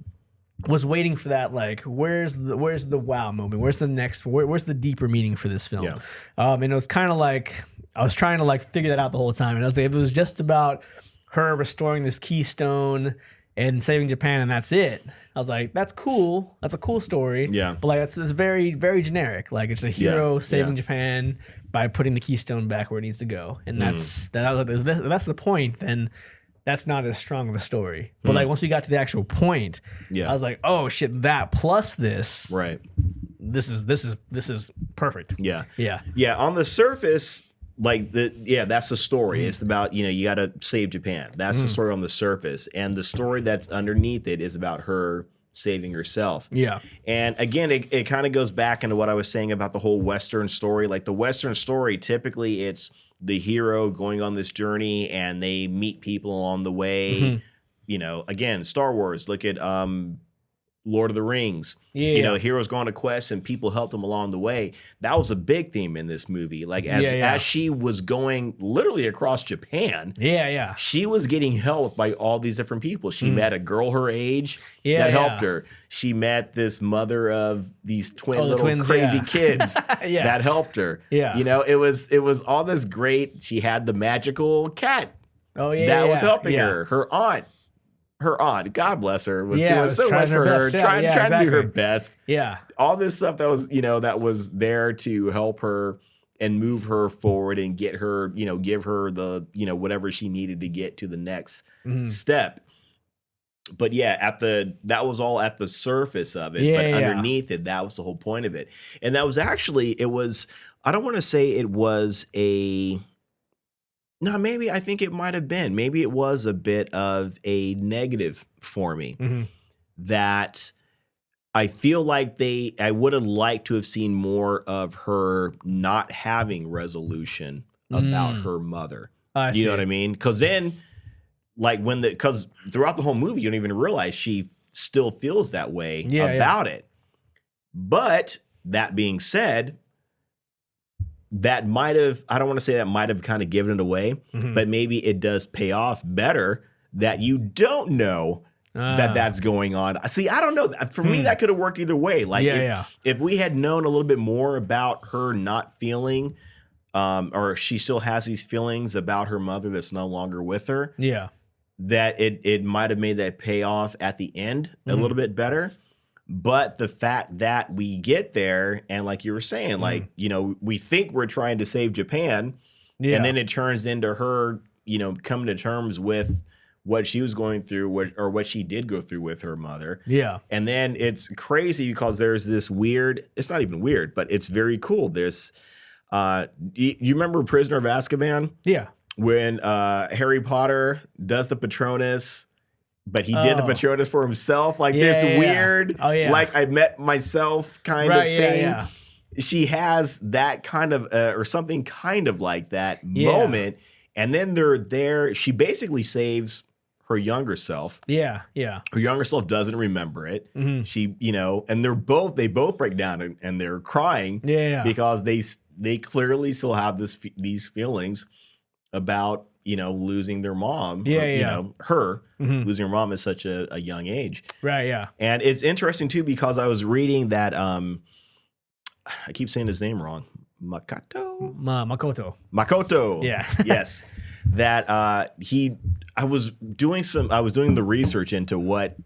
was waiting for that. Like, where's the wow moment? Where's the next? Where's the deeper meaning for this film? And it was kind of like I was trying to like figure that out the whole time. And I was like, if it was just about her restoring this keystone and saving Japan and that's it, I was like, that's cool. That's a cool story. But like, it's very, very generic. Like, it's a hero saving Japan by putting the keystone back where it needs to go. And that's the point. Then that's not as strong of a story. But like, once we got to the actual point, I was like, oh shit, that plus this. This is perfect. On the surface, like that's the story. It's about, you got to save Japan. That's the story on the surface, and the story that's underneath it is about her saving herself. And again, it kind of goes back into what I was saying about the whole Western story. Like, the Western story, typically it's the hero going on this journey and they meet people along the way. Again, Star Wars. Look at Lord of the Rings. Heroes go on a quest and people help them along the way. That was a big theme in this movie. Like, as she was going literally across Japan, she was getting helped by all these different people. She met a girl her age that helped her. She met this mother of these twins, crazy kids that helped her. It was all this great. She had the magical cat that was helping her. Her aunt, God bless her, was doing so much for her, trying to do her best. All this stuff that was, that was there to help her and move her forward and get her, give her the, whatever she needed to get to the next step. But that was all at the surface of it. But underneath it, that was the whole point of it. And that was actually, I don't want to say it was no, maybe I think it might have been. Maybe it was a bit of a negative for me that I feel like I would have liked to have seen more of her not having resolution about her mother. You know what I mean? Because then, like, because throughout the whole movie, you don't even realize she still feels that way about it. But that being said, that might have, I don't want to say that might have kind of given it away, but maybe it does pay off better that you don't know that that's going on. See, I don't know. For me, that could have worked either way. Like, if we had known a little bit more about her not feeling, or she still has these feelings about her mother that's no longer with her, that it might have made that pay off at the end a little bit better. But the fact that we get there and, like you were saying, like, we think we're trying to save Japan, and then it turns into her, coming to terms with what she was going through, or what she did go through with her mother. And then it's crazy because there's this weird, it's not even weird, but it's very cool. There's, you remember Prisoner of Azkaban? When Harry Potter does the Patronus, but he did the Patronus for himself, like this weird, like I met myself kind of thing. She has that kind of, or something kind of like that moment. And then they're there. She basically saves her younger self. Yeah. Her younger self doesn't remember it. She, and they both break down and they're crying. Because they clearly still have these feelings about, losing their mom. Her losing her mom at such a young age. Right. Yeah. And it's interesting too, because I was reading that, I keep saying his name wrong. Makoto. Yeah. Yes. That I was doing the research into what,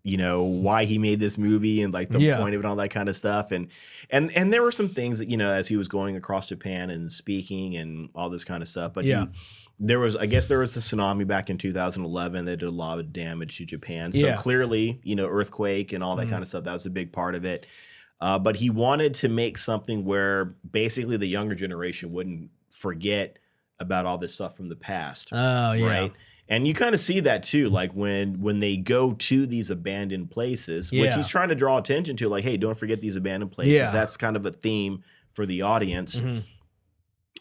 why he made this movie and like the point of it, all that kind of stuff. And there were some things that, as he was going across Japan and speaking and all this kind of stuff. But there was the tsunami back in 2011 that did a lot of damage to Japan. So clearly, earthquake and all that kind of stuff, that was a big part of it. But he wanted to make something where basically the younger generation wouldn't forget about all this stuff from the past. Oh, yeah. Right? And you kind of see that too, like when they go to these abandoned places, which he's trying to draw attention to, like, hey, don't forget these abandoned places. Yeah. That's kind of a theme for the audience.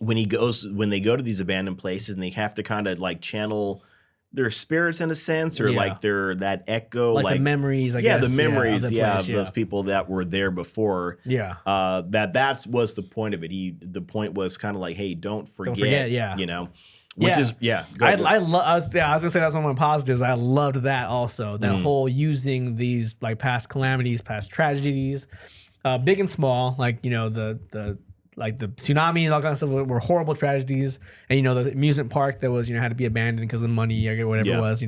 When they go to these abandoned places and they have to kind of like channel their spirits in a sense, or like that echo, like the memories, I guess. The memories, of those people that were there before. Yeah. That was the point of it. The point was kind of like, hey, don't forget, Which is I was gonna say that's one of my positives. I loved that also. That whole using these like past calamities, past tragedies, big and small, like the tsunami and all kinds of stuff were horrible tragedies, and the amusement park that was had to be abandoned because of money or whatever it was.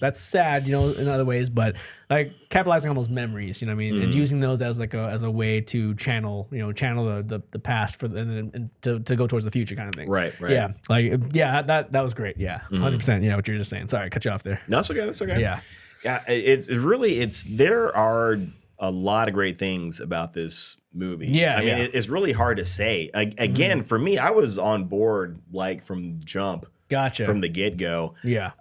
That's sad. In other ways, but like capitalizing on those memories. And using those as like as a way to channel the past and to go towards the future kind of thing. Right. Yeah. That was great. Yeah. 100%. Yeah. What you were just saying. Sorry, I cut you off there. No, that's okay. That's okay. Yeah. Yeah. There are a lot of great things about this movie. Yeah, it's really hard to say. Again, for me, I was on board like from jump. Gotcha. From the get-go. Yeah.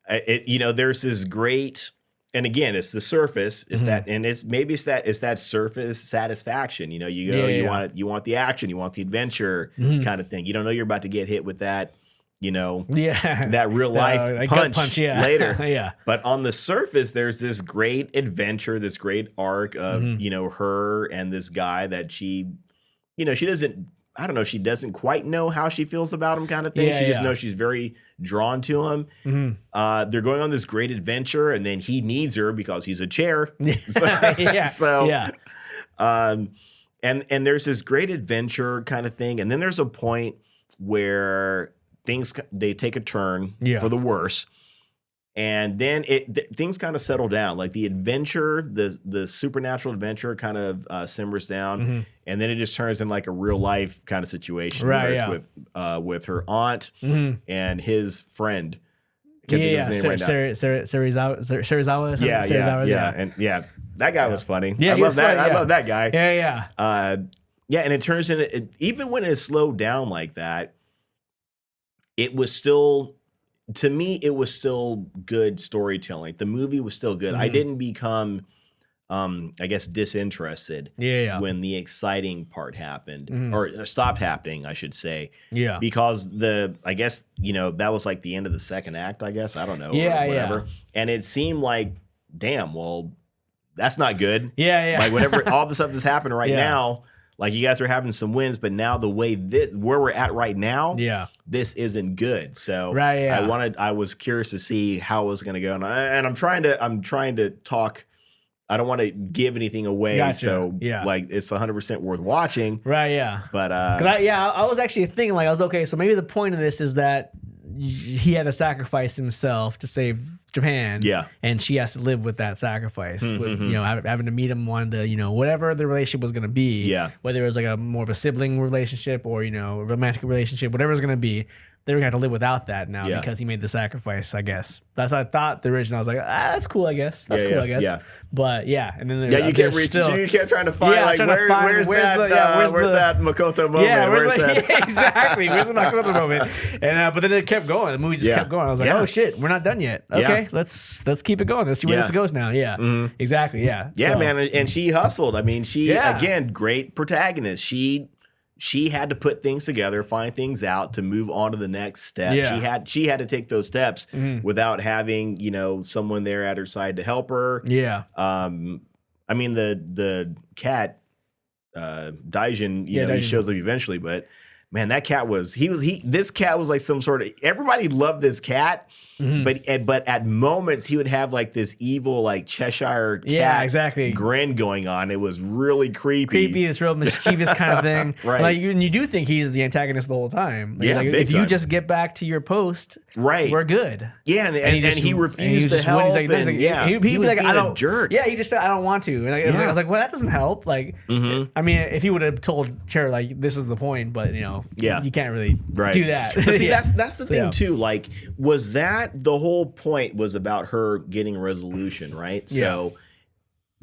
There's this great, and again, it's the surface. It's that, and it's that surface satisfaction. You want the action, you want the adventure kind of thing. You don't know you're about to get hit with that. That real life punch later. Yeah. But on the surface, there's this great adventure, this great arc of, her and this guy that she doesn't quite know how she feels about him kind of thing. She just knows she's very drawn to him. They're going on this great adventure, and then he needs her because he's a chair. And there's this great adventure kind of thing. And then there's a point where they take a turn for the worse, and then things kind of settle down. Like the adventure, the supernatural adventure kind of simmers down, and then it just turns in like a real life kind of situation, with her aunt and his friend. Serizawa. And that guy was funny. Yeah, I love that. I love that guy. And it turns in even when it's slowed down like that. It was still, to me, good storytelling. The movie was still good. I didn't become, disinterested when the exciting part happened or stopped happening, I should say. Yeah. Because that was like the end of the second act, I guess. I don't know. Yeah. Or whatever. Yeah. And it seemed like, damn, well, that's not good. Yeah. Like whatever, all the stuff that's happening right now. Like you guys are having some wins, but now the way where we're at right now, this isn't good. So I was curious to see how it was going to go, and I'm trying to talk. I don't want to give anything away, so like it's 100% worth watching. Right? Yeah. But I was actually thinking like I was okay. So maybe the point of this is that he had to sacrifice himself to save Japan. Yeah. And she has to live with that sacrifice. With, having to meet him, wanting to, whatever the relationship was going to be. Yeah. Whether it was like a more of a sibling relationship or, a romantic relationship, whatever it's going to be. They were going to have to live without that now because he made the sacrifice, I guess. That's what I thought the original. I was like, that's cool, I guess. That's cool, I guess. Yeah. But and then you can't reach it. You kept trying to find where's that Makoto moment? Yeah, exactly. Where's the Makoto moment? And but then it kept going. The movie just kept going. I was like, oh shit, we're not done yet. Okay, let's keep it going. Let's see where this goes now. Yeah, exactly. Yeah. Yeah, man. And she hustled. I mean, again, great protagonist. She she had to put things together, find things out to move on to the next step. Yeah. She had to take those steps without having, someone there at her side to help her. Yeah. I mean, the cat, Daijin, he shows up eventually, but man, that cat this cat was like some sort of, everybody loved this cat. But at moments he would have like this evil like Cheshire cat grin going on. It was really creepy. This real mischievous kind of thing. Right. Like you do think he's the antagonist the whole time. Like, if you just get back to your post, we're good. Yeah, and he refused to help. He was like, I don't jerk. Yeah, he just said I don't want to. And I was like, well, that doesn't help. Like, I mean, if he would have told Cher like this is the point, but you can't really do that. But see, that's the thing too. Like, was that the whole point was about her getting a resolution, right? So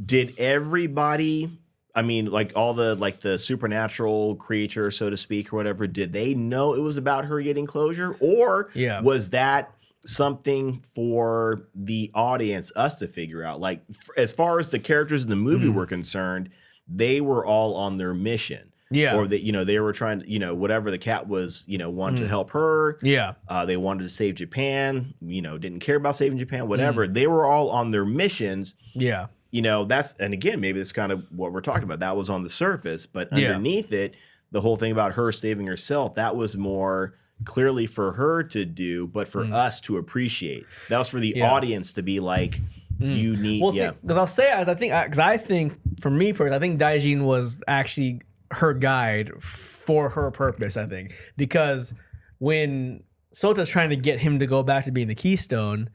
did everybody, I mean, like all the supernatural creature, so to speak, or whatever, did they know it was about her getting closure? Or was that something for the audience, us to figure out? Like, as far as the characters in the movie were concerned, they were all on their mission. Yeah. Or that, they were trying to, whatever the cat was, wanted to help her. Yeah. They wanted to save Japan, didn't care about saving Japan, whatever. They were all on their missions. Yeah. And again, maybe that's kind of what we're talking about. That was on the surface, but underneath it, the whole thing about her saving herself, that was more clearly for her to do, but for us to appreciate. That was for the audience to be like, you need, because I'll say, because I think, for me personally, I think Daijin was actually her guide for her purpose, I think, because when Sota's trying to get him to go back to being the Keystone,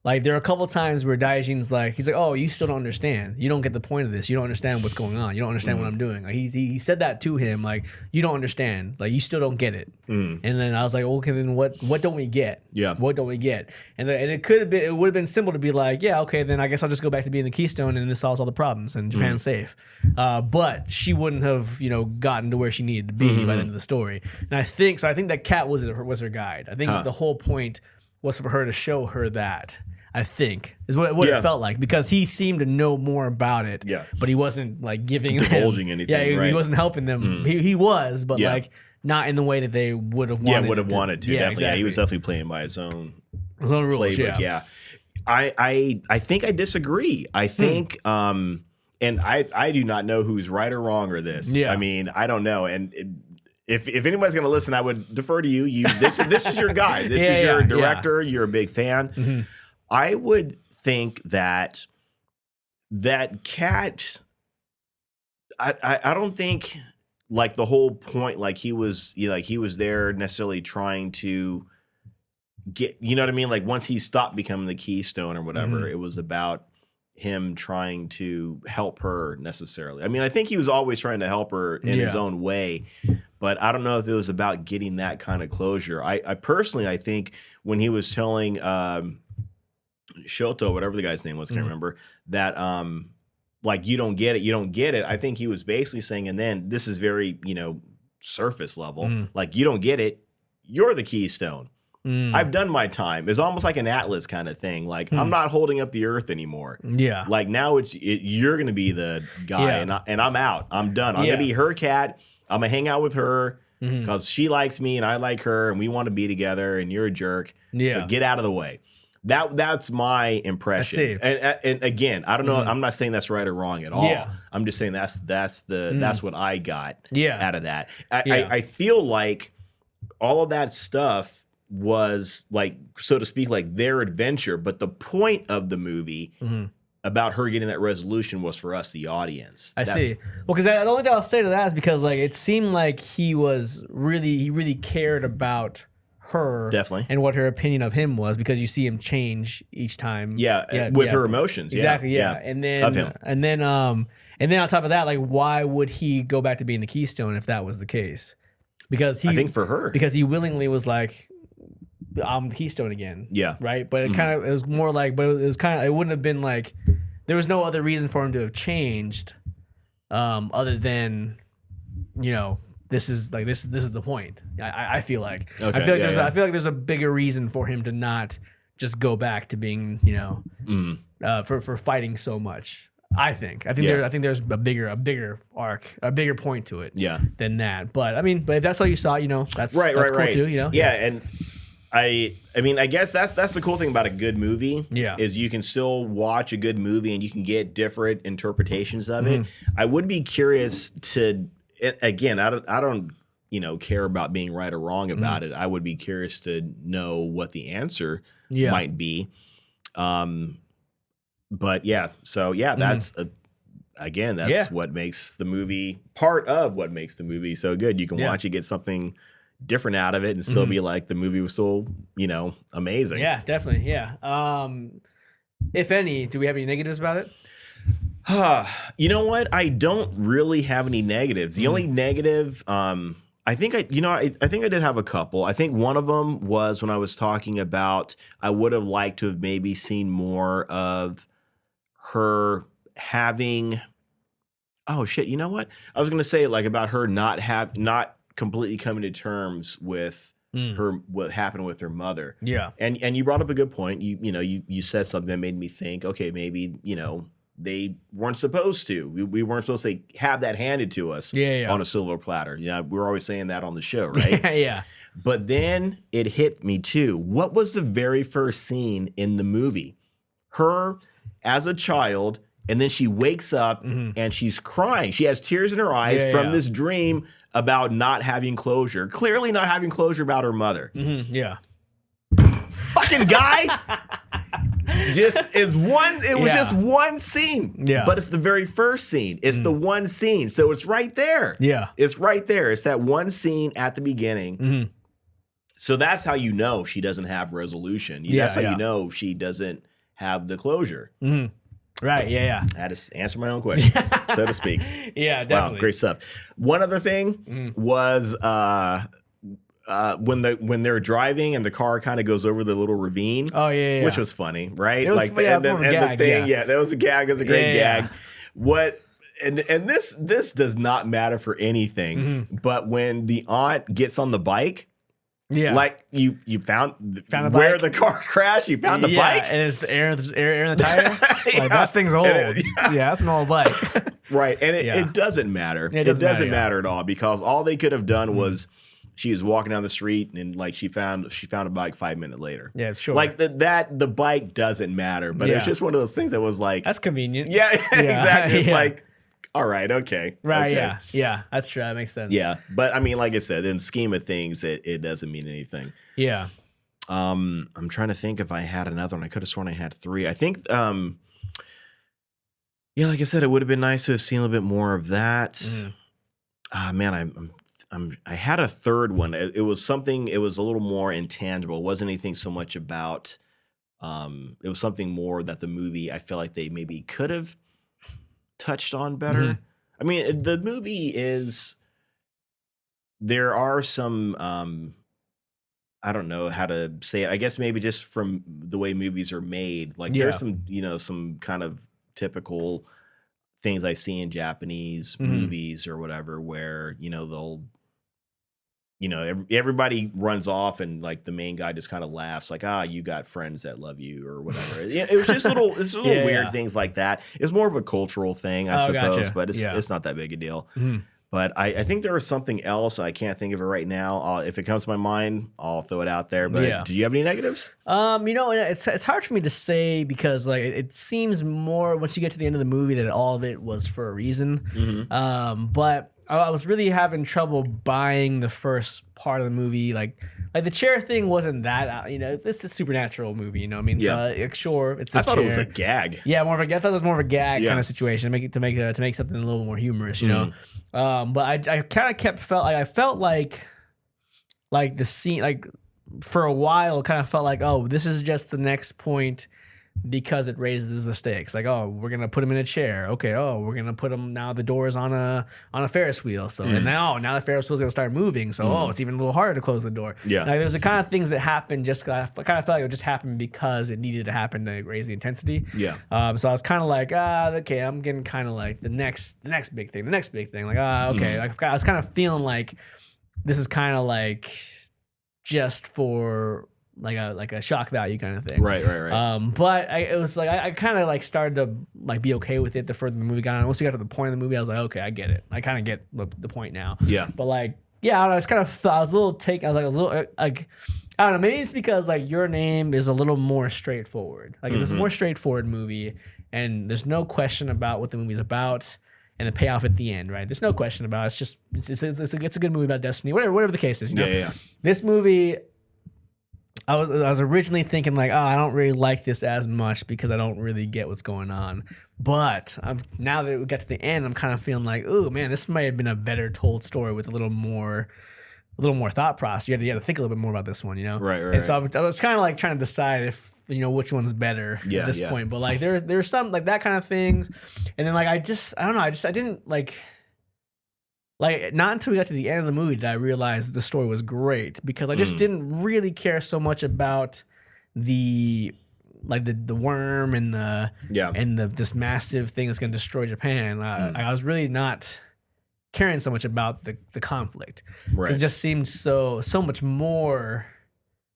like there are a couple times where Daijin's like, he's like, oh, you still don't understand. You don't get the point of this. You don't understand what's going on. You don't understand what I'm doing. Like he said that to him, like, you don't understand. Like you still don't get it. And then I was like, okay, then what don't we get? Yeah. What don't we get? And it would have been simple to be like, yeah, okay, then I guess I'll just go back to being the Keystone and this solves all the problems and Japan's safe. But she wouldn't have, gotten to where she needed to be by the end of the story. And I think that cat was her guide. I think the whole point was for her to show her that. I think is what it felt like, because he seemed to know more about it, but he wasn't like divulging anything. Yeah, he wasn't helping them. He was, but like not in the way that they would have wanted. Yeah, would have wanted to. Definitely. Exactly. Yeah, he was definitely playing by his own rules. Playbook. Yeah. I think I disagree. I think and I do not know who's right or wrong or this. Yeah. I mean, I don't know. And if anybody's going to listen, I would defer to you. This is your guy. This is your director. You're a big fan. I would think that cat, I don't think like the whole point, like he was there necessarily trying to get, you know what I mean? Like once he stopped becoming the Keystone or whatever, it was about him trying to help her necessarily. I mean, I think he was always trying to help her in his own way, but I don't know if it was about getting that kind of closure. I personally, I think when he was telling, Shoto, whatever the guy's name was, can't remember, that like you don't get it. I think he was basically saying, and then this is very, surface level, like you don't get it, you're the Keystone. I've done my time. It's almost like an Atlas kind of thing. Like I'm not holding up the earth anymore. Yeah. Like now you're gonna be the guy, and I'm out. I'm done. I'm gonna be her cat. I'm gonna hang out with her because she likes me and I like her, and we want to be together. And you're a jerk. Yeah. So get out of the way. That's my impression. And again, I don't know. I'm not saying that's right or wrong at all. Yeah. I'm just saying that's what I got out of that. I feel like all of that stuff was like, so to speak, like their adventure. But the point of the movie about her getting that resolution was for us, the audience. I see. Well, because the only thing I'll say to that is because like it seemed like he really cared about her, definitely, and what her opinion of him was, because you see him change each time. With her emotions. Exactly. And then of him. And then on top of that, like, why would he go back to being the Keystone if that was the case? Because I think for her, because he willingly was like, I'm the Keystone again. Yeah. Right. But it was more like, but it was kind of, it wouldn't have been like, there was no other reason for him to have changed, other than, this is the point. I feel like. Okay, I feel like there's a bigger reason for him to not just go back to being, for fighting so much. I think there's a bigger arc, a bigger point to it. Than that. But I mean, but if that's how you saw it, that's cool too. Yeah, and I mean, I guess that's the cool thing about a good movie. Is you can still watch a good movie and you can get different interpretations of it. I would be curious to, again, I don't care about being right or wrong about it. I would be curious to know what the answer might be. But that's that's what makes the movie, part of what makes the movie so good. You can watch it, get something different out of it, and still be like, the movie was still, amazing. Yeah, definitely. Yeah. If any, do we have any negatives about it? You know what? I don't really have any negatives. The only negative, I think I did have a couple. I think one of them was when I was talking about, I would have liked to have maybe seen more of her having, oh shit, you know what? I was going to say like about her not completely coming to terms with what happened with her mother. Yeah. And you brought up a good point. You said something that made me think, okay, maybe, they weren't supposed to. We weren't supposed to have that handed to us on a silver platter. We're always saying that on the show, right? Yeah. But then it hit me too. What was the very first scene in the movie? Her as a child, and then she wakes up and she's crying. She has tears in her eyes from this dream about not having closure. Clearly not having closure about her mother. Yeah. Fucking guy. It was just one scene. Yeah. But it's the very first scene. It's the one scene. So it's right there. Yeah. It's right there. It's that one scene at the beginning. So that's how you know she doesn't have resolution. That's how you know she doesn't have the closure. Right. Yeah. I had to answer my own question, so to speak. Yeah, definitely. Wow, great stuff. One other thing was when they're driving and the car kind of goes over the little ravine. Oh yeah. Which was funny, right? It was, like the thing, that was a gag. It was a great gag. What? And this does not matter for anything, but when the aunt gets on the bike. Yeah, like you found where the car crashed. You found the bike, and it's the air in the tire. Like that thing's old. That's an old bike. Right, and it doesn't matter. It doesn't matter at all because all they could have done was she was walking down the street and like she found a bike 5 minutes later. Yeah, sure. Like the bike doesn't matter, but it's just one of those things that was like that's convenient. Yeah, exactly. It's like. All right. Okay. Right. Okay. Yeah. That's true. That makes sense. Yeah. But I mean, like I said, in the scheme of things, it doesn't mean anything. Yeah. I'm trying to think if I had another one. I could have sworn I had three. I think, like I said, it would have been nice to have seen a little bit more of that. Man, I had a third one. It was something, it was a little more intangible. It wasn't anything so much about, it was something more that the movie, I feel like they maybe could have touched on better. I mean, the movie is, there are some, I don't know how to say it. I guess maybe just from the way movies are made, like there's some, some kind of typical things I see in Japanese movies or whatever, where, they'll, everybody runs off and like the main guy just kind of laughs like, you got friends that love you or whatever. It was just little weird things like that. It's more of a cultural thing, I suppose, but it's not that big a deal. But I think there was something else. I can't think of it right now. If it comes to my mind, I'll throw it out there. But do you have any negatives? It's hard for me to say because like it seems more once you get to the end of the movie that all of it was for a reason. But I was really having trouble buying the first part of the movie. Like the chair thing wasn't that, this is a supernatural movie, I mean? Yeah. So, sure, it's the I thought it was a gag. Yeah, I thought it was more of a gag kind of situation to make something a little more humorous, But I kind of felt like the scene, like for a while, kind of felt like, oh, this is just the next point. Because it raises the stakes, like, oh, we're gonna put him in a chair. Okay, oh, we're gonna put him now. The door's on a Ferris wheel. So and now the Ferris wheel's gonna start moving. So it's even a little harder to close the door. Yeah, like there's the kind of things that happen. Just I kind of felt like it just happened because it needed to happen to raise the intensity. Yeah. So I was kind of like, okay, I'm getting kind of like the next big thing. Like, okay. Like I was kind of feeling like this is kind of like just for like a shock value kind of thing. Right. But it was like I kind of like started to like be okay with it the further the movie got on. Once we got to the point of the movie, I was like, okay, I get it. I kind of get the point now. Yeah. But like, yeah, I don't know. It's kind of I was a little like I don't know. Maybe it's because like Your Name is a little more straightforward. Like it's a more straightforward movie, and there's no question about what the movie's about. And the payoff at the end, right? There's no question about it. It's just it's a good movie about destiny, whatever the case is. You know? Yeah. This movie, I was originally thinking like, oh, I don't really like this as much because I don't really get what's going on. But now that we got to the end, I'm kind of feeling like, oh man, this might have been a better told story with a little more thought process. You had to think a little bit more about this one, you know? Right. And so I was kind of like trying to decide if, you know, which one's better at this point. But like there's some like that kind of things. And then like I don't know, I didn't like not until we got to the end of the movie did I realize that the story was great, because I just didn't really care so much about the worm and this massive thing that's going to destroy Japan. I was really not caring so much about the conflict, because it just seemed so much more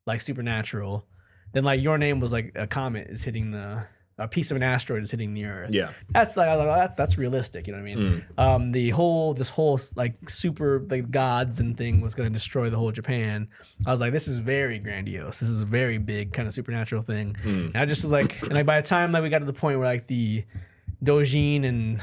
like supernatural than like Your Name was like a comet is hitting a piece of an asteroid is hitting the Earth. Yeah, that's like that's realistic. You know what I mean? This whole like super like gods and thing was going to destroy the whole Japan. I was like, this is very grandiose. This is a very big kind of supernatural thing. And I just was like, and like by the time that we got to the point where like the Dojin and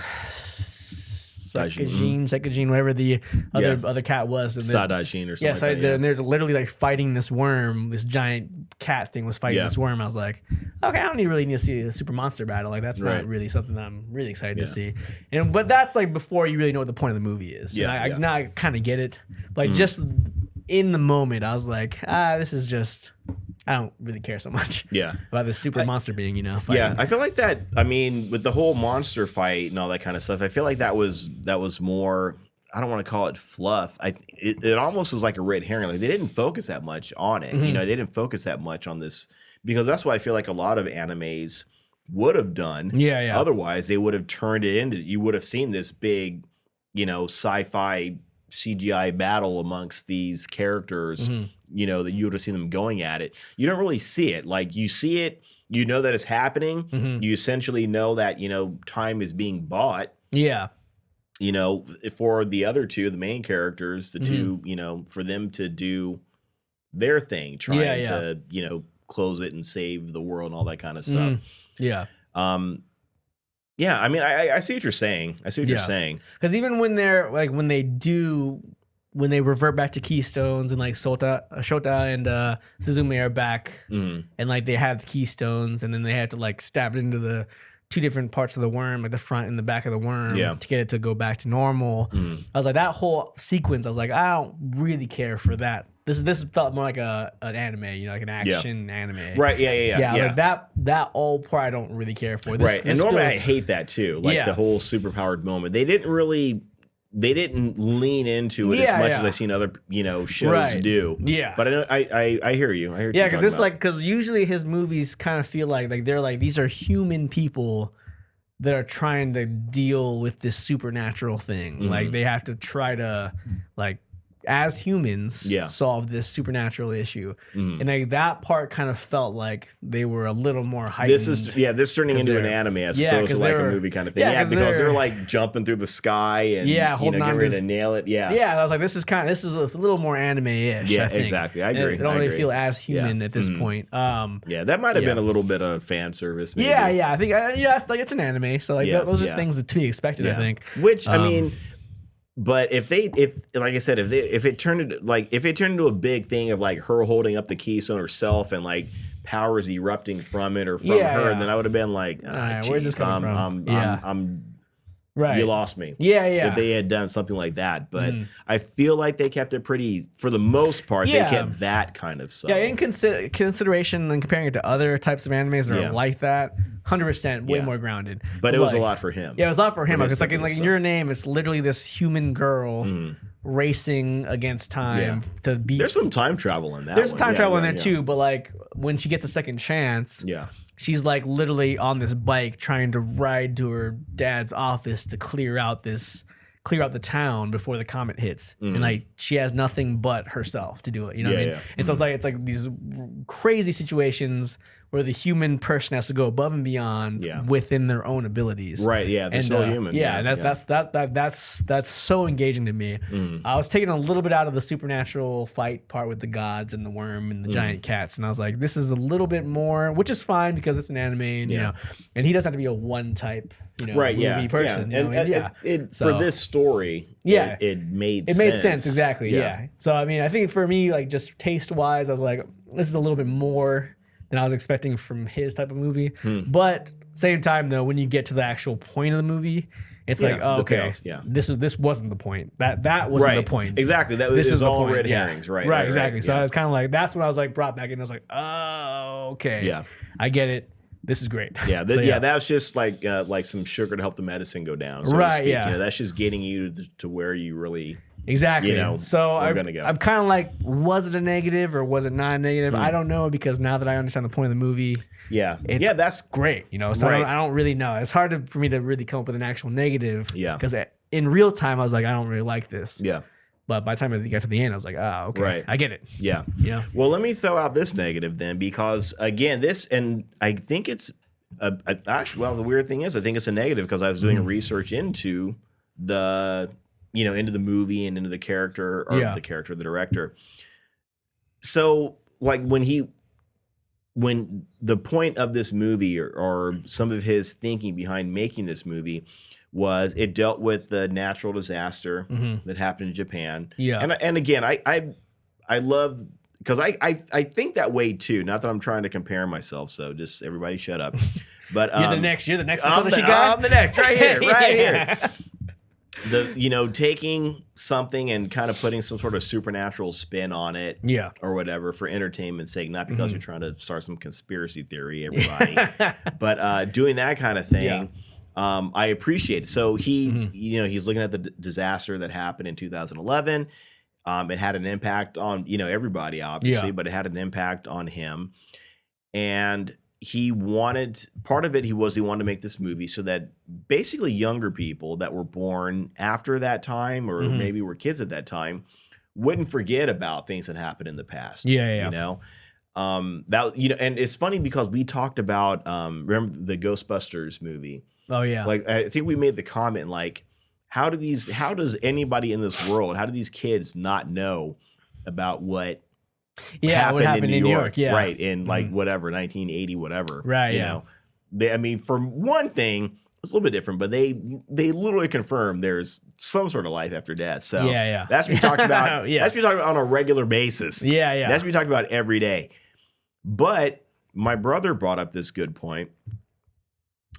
Sekijin, whatever the other cat was. Sadajin or something. Yes, like and they're literally like fighting this worm. This giant cat thing was fighting this worm. I was like, okay, I don't really need to see a super monster battle. Like that's not really something that I'm really excited to see. But that's like before you really know what the point of the movie is. Yeah, now I kind of get it. Like just in the moment, I was like, this is just. I don't really care so much about this super monster being, you know, fighting. Yeah, I feel like that, I mean, with the whole monster fight and all that kind of stuff, I feel like that was more, I don't want to call it fluff. It almost was like a red herring. Like they didn't focus that much on it. You know, they didn't focus that much on this, because that's what I feel like a lot of animes would have done. Yeah. Otherwise, they would have turned it into, you would have seen this big, you know, sci-fi CGI battle amongst these characters, you know, that you would have seen them going at it. You don't really see it. Like you see it, you know that it's happening. You essentially know that, you know, time is being bought. Yeah. You know, for the other two, the main characters, the two, you know, for them to do their thing, trying to, you know, close it and save the world and all that kind of stuff. Yeah, I mean, I see what you're saying. You're saying. Because even when they're like, when they revert back to Keystones and like Shota and Suzume are back and like they have the Keystones and then they have to like stab it into the two different parts of the worm, like the front and the back of the worm to get it to go back to normal. I was like, that whole sequence, I was like, I don't really care for that. This felt more like an anime, you know, like an action anime. Right, yeah. Like that all part I don't really care for. And normally I hate that too. Like the whole superpowered moment. They didn't lean into it as much as I've seen other, you know, shows do. Yeah. But I hear you. Yeah, because it's like, because usually his movies kind of feel like they're like, these are human people that are trying to deal with this supernatural thing. Like they have to try to like, as humans, solve this supernatural issue, and like that part kind of felt like they were a little more heightened. This turning into an anime as opposed to like a movie kind of thing. Yeah, because they're like jumping through the sky and getting ready to nail it. Yeah, I was like, this is a little more anime-ish. Yeah, exactly. I agree. I don't really feel as human at this point. That might have been a little bit of fan service. Maybe. I think like it's an anime, so like those are things to be expected. I think. Which I mean. But if like I said, if it turned into a big thing of like her holding up the keystone herself and like powers erupting from it or from her, then I would have been like, where's this coming from? Right. You lost me. If they had done something like that. But I feel like they kept it pretty, for the most part, they kept that kind of stuff. Yeah, in consideration and comparing it to other types of animes that are like that, 100% way more grounded. But it was a lot for him. Yeah, it was a lot for him. Because like in Your Name, it's literally this human girl racing against time to beat. There's some time travel in that. There's some time travel in there too, but like when she gets a second chance, she's like literally on this bike trying to ride to her dad's office to clear out this clear out the town before the comet hits, and like she has nothing but herself to do it. You know what I mean? And so it's like these crazy situations where the human person has to go above and beyond within their own abilities. Right. Yeah. They're still human. Yeah. And that's so engaging to me. I was taking a little bit out of the supernatural fight part with the gods and the worm and the giant cats, and I was like, this is a little bit more, which is fine because it's an anime, and you know, and he doesn't have to be a one type, movie person. For this story, it made sense. It made sense, exactly. Yeah. So I mean, I think for me, like just taste wise, I was like, this is a little bit more than I was expecting from his type of movie. But same time though, when you get to the actual point of the movie, it's like, oh, okay, this wasn't the point. That wasn't the point. Exactly. This is all red herrings. Right. Exactly. So I was kind of like, that's when I was like brought back in. I was like, oh, okay. Yeah. I get it. This is great. Yeah. That's just like some sugar to help the medicine go down. So to speak. Yeah. That's just getting you to where you really. Exactly. So I'm kind of like, was it a negative or was it not a negative? I don't know, because now that I understand the point of the movie, that's great. So I don't really know. It's hard for me to really come up with an actual negative. Yeah. Because in real time, I was like, I don't really like this. Yeah. But by the time I got to the end, I was like, okay, right. I get it. Yeah. Yeah. Well, let me throw out this negative then, because again, and I think it's actually, well, the weird thing is, I think it's a negative because I was doing research into into the movie and into the character, or the director. So like when the point of this movie or some of his thinking behind making this movie was, it dealt with the natural disaster that happened in Japan. Yeah. And again, I love, because I think that way too. Not that I'm trying to compare myself, so just everybody shut up. But you're the next I'm the next right here. Taking something and kind of putting some sort of supernatural spin on it, or whatever, for entertainment's sake, not because you're trying to start some conspiracy theory, everybody, but doing that kind of thing. I appreciate it. So he's looking at the disaster that happened in 2011. It had an impact on everybody, obviously, but it had an impact on him, and he wanted to make this movie so that basically younger people that were born after that time, or maybe were kids at that time, wouldn't forget about things that happened in the past. And it's funny because we talked about remember the Ghostbusters movie. Oh yeah. Like, I think we made the comment, like, how does anybody in this world, how do these kids not know about what happened in New York, right, in like whatever 1980, whatever, right? For one thing, it's a little bit different, but they literally confirm there's some sort of life after death. So that's what we talked about. That's what we talk about on a regular basis. That's what we talk about every day. But my brother brought up this good point,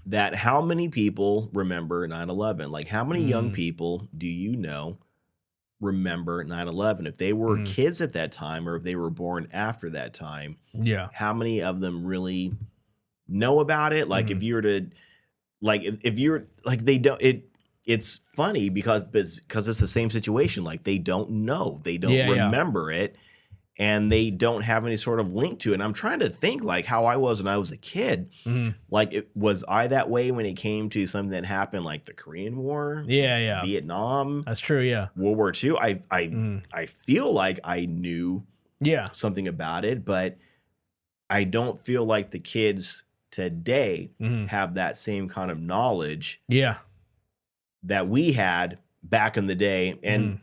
that how many people remember 9/11? Like, how many young people do you know remember 9/11? If they were kids at that time, or if they were born after that time, how many of them really know about it? Like, if you were to, like, if you're like, they don't, it's funny because it's the same situation. Like, they don't know, they don't remember it, and they don't have any sort of link to it. And I'm trying to think, like, how I was when I was a kid. Like, was I that way when it came to something that happened, like the Korean War? Vietnam. That's true. Yeah. World War II. I feel like I knew something about it, but I don't feel like the kids today have that same kind of knowledge that we had back in the day. And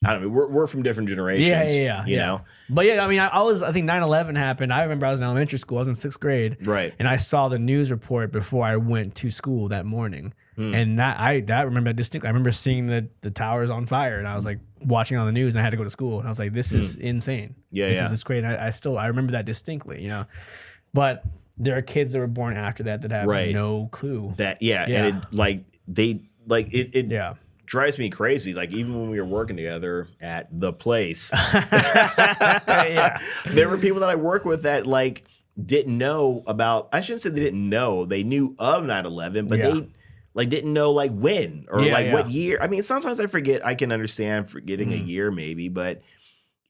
I don't know, we're from different generations. You know? But I think 9/11 happened. I remember I was in elementary school. I was in 6th grade. Right. And I saw the news report before I went to school that morning. And I remember that distinctly. I remember seeing the towers on fire, and I was like watching on the news, and I had to go to school. And I was like, this is insane. This is great. I remember that distinctly, But there are kids that were born after that have no clue. And it drives me crazy. Like, even when we were working together at the place, there were people that I work with that like didn't know about, I shouldn't say they didn't know, they knew of 9/11, but they like didn't know like when or what year. I mean, sometimes I forget, I can understand forgetting a year maybe, but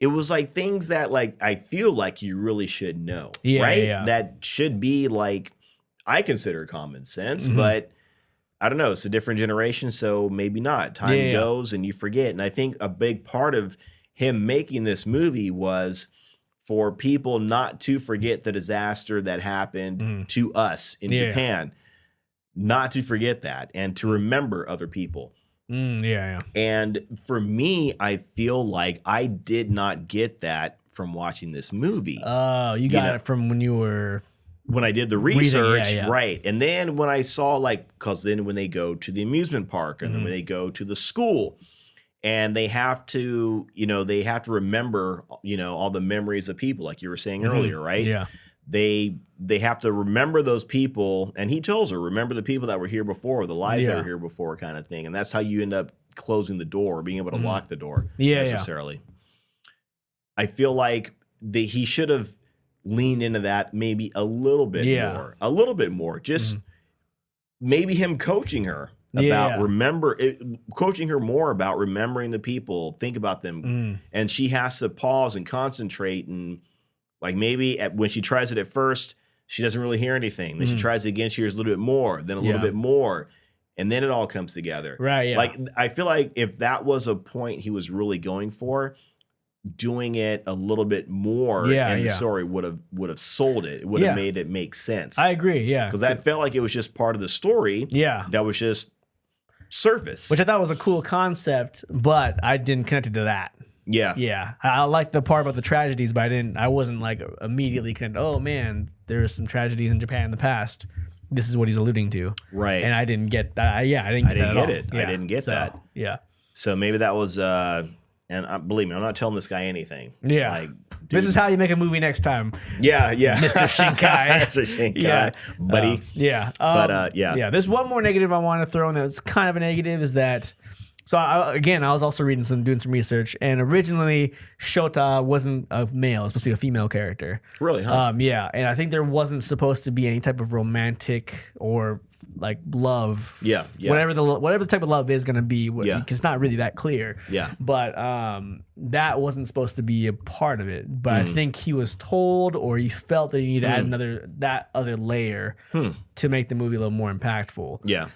it was like things that like I feel like you really should know, right? That should be like, I consider common sense, but I don't know. It's a different generation, so maybe not. Time goes and you forget. And I think a big part of him making this movie was for people not to forget the disaster that happened to us in Japan, not to forget that and to remember other people. And for me, I feel like I did not get that from watching this movie. Oh, you got it from when I did the research, right? And then when I saw because then when they go to the amusement park and then when they go to the school, and they have to, they have to remember, all the memories of people, like you were saying earlier, right? Yeah. They have to remember those people, and he tells her, remember the people that were here before, the lives that were here before, kind of thing. And that's how you end up closing the door, being able to lock the door necessarily. I feel like he should have leaned into that maybe a little bit more, just maybe him coaching her about coaching her more about remembering the people, think about them, and she has to pause and concentrate, and like maybe when she tries it at first, she doesn't really hear anything. Then she tries it again, she hears a little bit more, then a little bit more, and then it all comes together. Right. Yeah. Like I feel like if that was a point he was really going for, doing it a little bit more and the story would have sold it. It would have made it make sense. I agree. Yeah. Because that felt like it was just part of the story. Yeah. That was just surface. Which I thought was a cool concept, but I didn't connect it to that. Yeah. Yeah. I like the part about the tragedies, but I wasn't like immediately connected. Oh man, there's some tragedies in Japan in the past. This is what he's alluding to. Right. And I didn't get that. I didn't get it. I didn't get that. Yeah. So maybe that was and believe me, I'm not telling this guy anything. Yeah. Like, this is how you make a movie next time. Yeah, yeah. Mr. Shinkai. Mr. Shinkai, buddy. Yeah. There's one more negative I want to throw in that's kind of a negative is that, so I was also doing some research, and originally Shota wasn't a male. It was supposed to be a female character. Really, huh? Yeah, and I think there wasn't supposed to be any type of romantic or like love. Yeah. Whatever the type of love is going to be, because it's not really that clear. Yeah. But that wasn't supposed to be a part of it. But I think he was told, or he felt that he needed to add that other layer to make the movie a little more impactful. Yeah.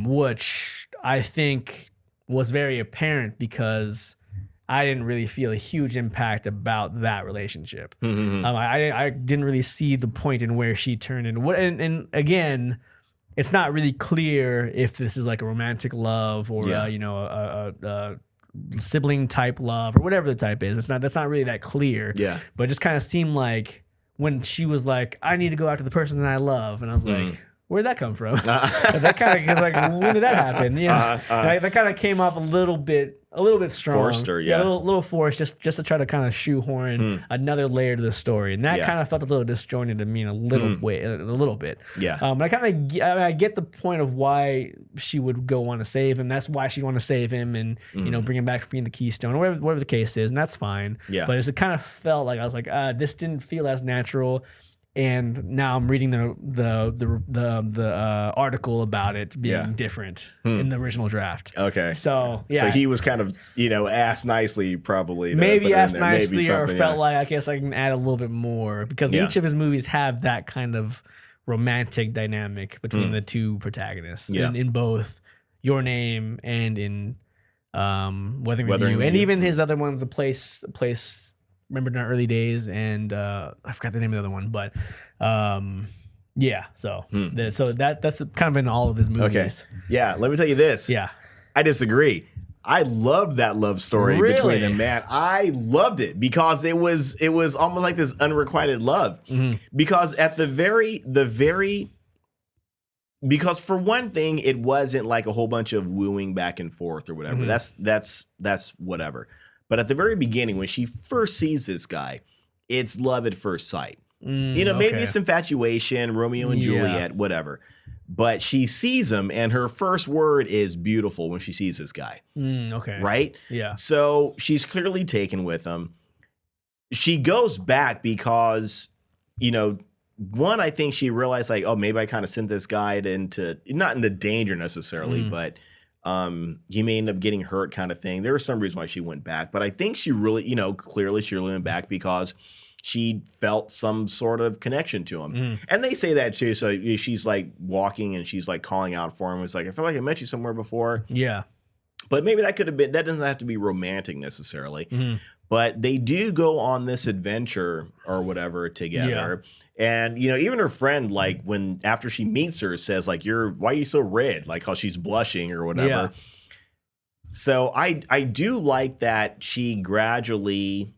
Which I think was very apparent because I didn't really feel a huge impact about that relationship. I didn't really see the point in where she turned and again, it's not really clear if this is like a romantic love or a sibling type love or whatever the type is. That's not really that clear. Yeah. But it just kind of seemed like when she was like, I need to go after the person that I love, and I was like, where'd that come from? That kind of like, when did that happen? That kind of came off a little bit strong. Forced her, a little forced, just to try to kind of shoehorn another layer to the story, and that kind of felt a little disjointed to me in a little bit. Yeah. But I get the point of why she would go want to save him. That's why she want to save him and bring him back from being the Keystone or whatever the case is, and that's fine. Yeah. But it kind of felt like I was like, this didn't feel as natural. And now I'm reading the article about it being different in the original draft. Okay. So So he was kind of asked nicely, probably. Maybe asked nicely, or felt like I guess I can add a little bit more because each of his movies have that kind of romantic dynamic between the two protagonists in both Your Name and in Weathering With You, and even his other ones, The Place. Remembered in Our Early Days, and I forgot the name of the other one, but so that's kind of in all of his movies. Okay. Yeah, let me tell you this. Yeah. I disagree. I loved that love story between them, man. I loved it because it was almost like this unrequited love. Because at because for one thing, it wasn't like a whole bunch of wooing back and forth or whatever. That's whatever. But at the very beginning, when she first sees this guy, it's love at first sight. Maybe it's infatuation, Romeo and Juliet, whatever. But she sees him, and her first word is beautiful when she sees this guy. Okay. Right? Yeah. So she's clearly taken with him. She goes back because, one, I think she realized like, oh, maybe I kind of sent this guy into, not into danger necessarily, but he may end up getting hurt kind of thing. There was some reason why she went back, but I think she really, clearly she really went back because she felt some sort of connection to him. And they say that too. So she's like walking and she's like calling out for him. It's like, I feel like I met you somewhere before. Yeah. But maybe that could have been, that doesn't have to be romantic necessarily. But they do go on this adventure or whatever together. And, you know, even her friend, like when after she meets her, says like, why are you so red? Like how she's blushing or whatever. Yeah. So I do like that she gradually,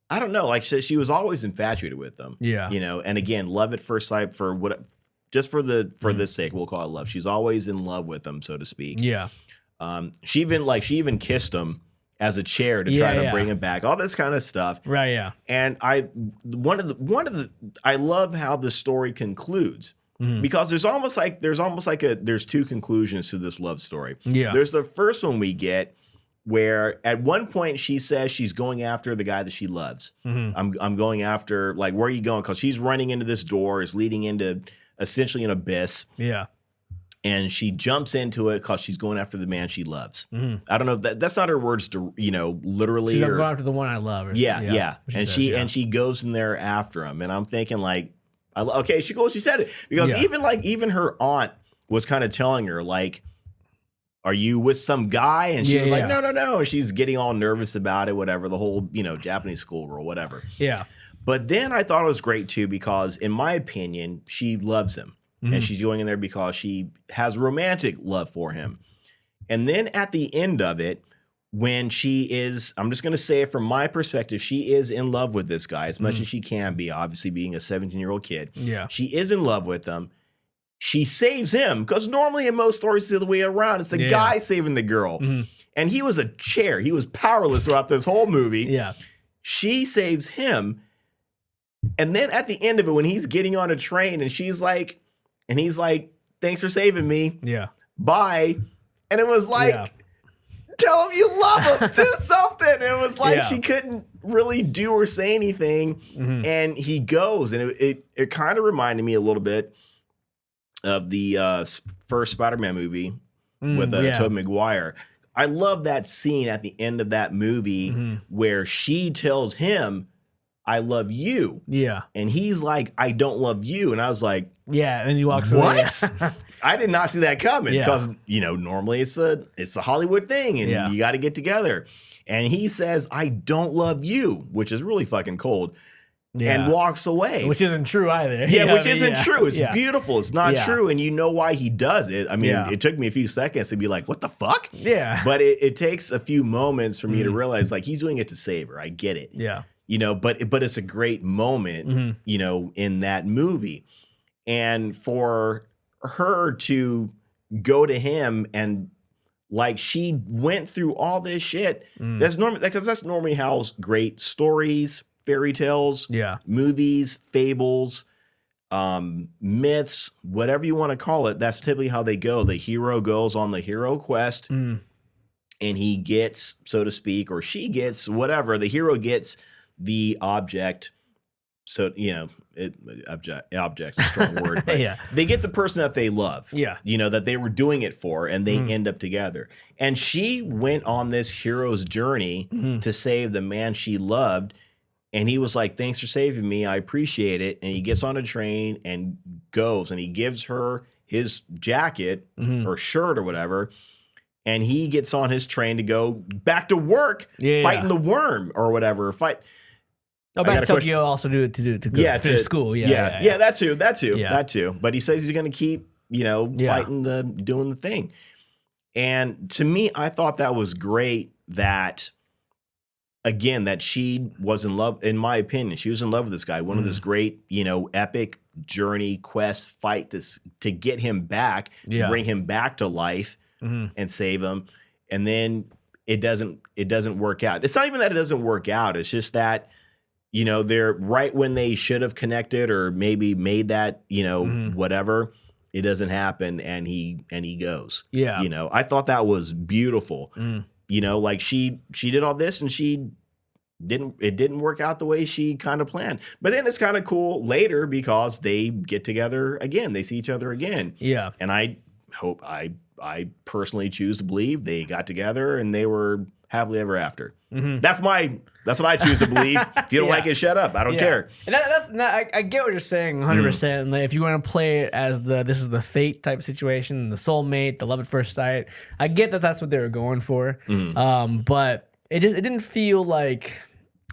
I don't know, like she was always infatuated with them. Yeah. You know, and again, love at first sight for what, just for this sake, we'll call it love. She's always in love with them, so to speak. Yeah. She even kissed him as a chair to try to bring him back, all this kind of stuff. Right. Yeah. And I love how the story concludes. Because there's two conclusions to this love story. Yeah. There's the first one we get where at one point she says she's going after the guy that she loves. I'm going after, like, where are you going? Because she's running into this door, is leading into essentially an abyss. Yeah. And she jumps into it because she's going after the man she loves. I don't know if that's not her words, to, you know, literally. She's going after the one I love. Yeah. And she goes in there after him. And I'm thinking like, okay, she said it. Because even her aunt was kind of telling her like, are you with some guy? And she was like, no. And she's getting all nervous about it, whatever, the whole, you know, Japanese schoolgirl, whatever. Yeah. But then I thought it was great too, because in my opinion, she loves him. And she's going in there because she has romantic love for him. And then at the end of it, when she is, I'm just going to say it from my perspective, she is in love with this guy as much as she can be, obviously being a 17-year-old kid. Yeah. She is in love with him. She saves him, because normally in most stories it's the other way around. It's the guy saving the girl. And he was a chair. He was powerless throughout this whole movie. Yeah. She saves him. And then at the end of it, when he's getting on a train and he's like, thanks for saving me. Yeah. Bye. And it was like, tell him you love him. Do something. And it was like she couldn't really do or say anything. And he goes. And it kind of reminded me a little bit of the first Spider-Man movie with Tobey Maguire. I love that scene at the end of that movie where she tells him, I love you. Yeah. And he's like, I don't love you. And I was like, yeah. And then he walks away. What? I did not see that coming, because, you know, normally it's a Hollywood thing and you got to get together. And he says, I don't love you, which is really fucking cold. And walks away. Which isn't true either. Yeah, which isn't true. It's beautiful. It's not true. And you know why he does it. I mean, it took me a few seconds to be like, what the fuck? Yeah. But it takes a few moments for me to realize, like, he's doing it to save her. I get it. Yeah. You know, but it's a great moment, you know, in that movie. And for her to go to him and, like, she went through all this shit. That's normally how great stories, fairy tales, movies, fables, myths, whatever you want to call it, that's typically how they go. The hero goes on the hero quest and he gets, so to speak, or she gets, whatever, the hero gets the object. So, you know, object's a strong word, but they get the person that they love, you know, that they were doing it for, and they end up together. And she went on this hero's journey to save the man she loved. And he was like, thanks for saving me. I appreciate it. And he gets on a train and goes, and he gives her his jacket or shirt or whatever. And he gets on his train to go back to work, fighting the worm or whatever. Oh, back to Tokyo also to finish school. That too. But he says he's going to keep, you know, fighting doing the thing. And to me, I thought that was great that, again, that she was in love, in my opinion, she was in love with this guy. One of this great, you know, epic journey, quest, fight to get him back, bring him back to life and save him. And then it doesn't work out. It's not even that it doesn't work out. It's just that, you know, they're right when they should have connected or maybe made that, you know, whatever, it doesn't happen. And he goes, you know, I thought that was beautiful. You know, like she did all this and it didn't work out the way she kind of planned. But then it's kind of cool later because they get together again. They see each other again. Yeah. And I personally choose to believe they got together and they were happily ever after. That's what I choose to believe. If you don't like it, shut up. I don't care. And that's not, I get what you're saying 100%. And if you want to play it as this is the fate type situation, the soulmate, the love at first sight, I get that that's what they were going for. But it didn't feel like,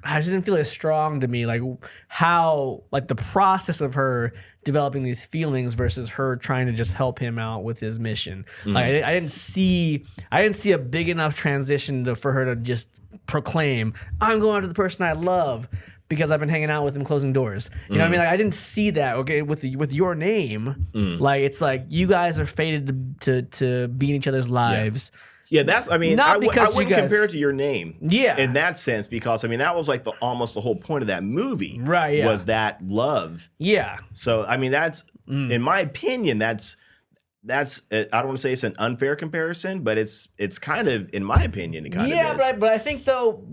I just didn't feel as strong to me, like how, like the process of her developing these feelings versus her trying to just help him out with his mission. Like I didn't see a big enough transition for her to just proclaim, I'm going after the person I love because I've been hanging out with him closing doors. You know what I mean? Like I didn't see that. Okay, with Your Name, like it's like you guys are fated to be in each other's lives. Yeah, that's, I mean, I wouldn't compare it to Your Name. Yeah. In that sense, because, I mean, that was like almost the whole point of that movie. Right, yeah. Was that love. Yeah. So, I mean, that's, in my opinion, that's I don't want to say it's an unfair comparison, but it's kind of, in my opinion, it kind of is. Yeah, but I think though,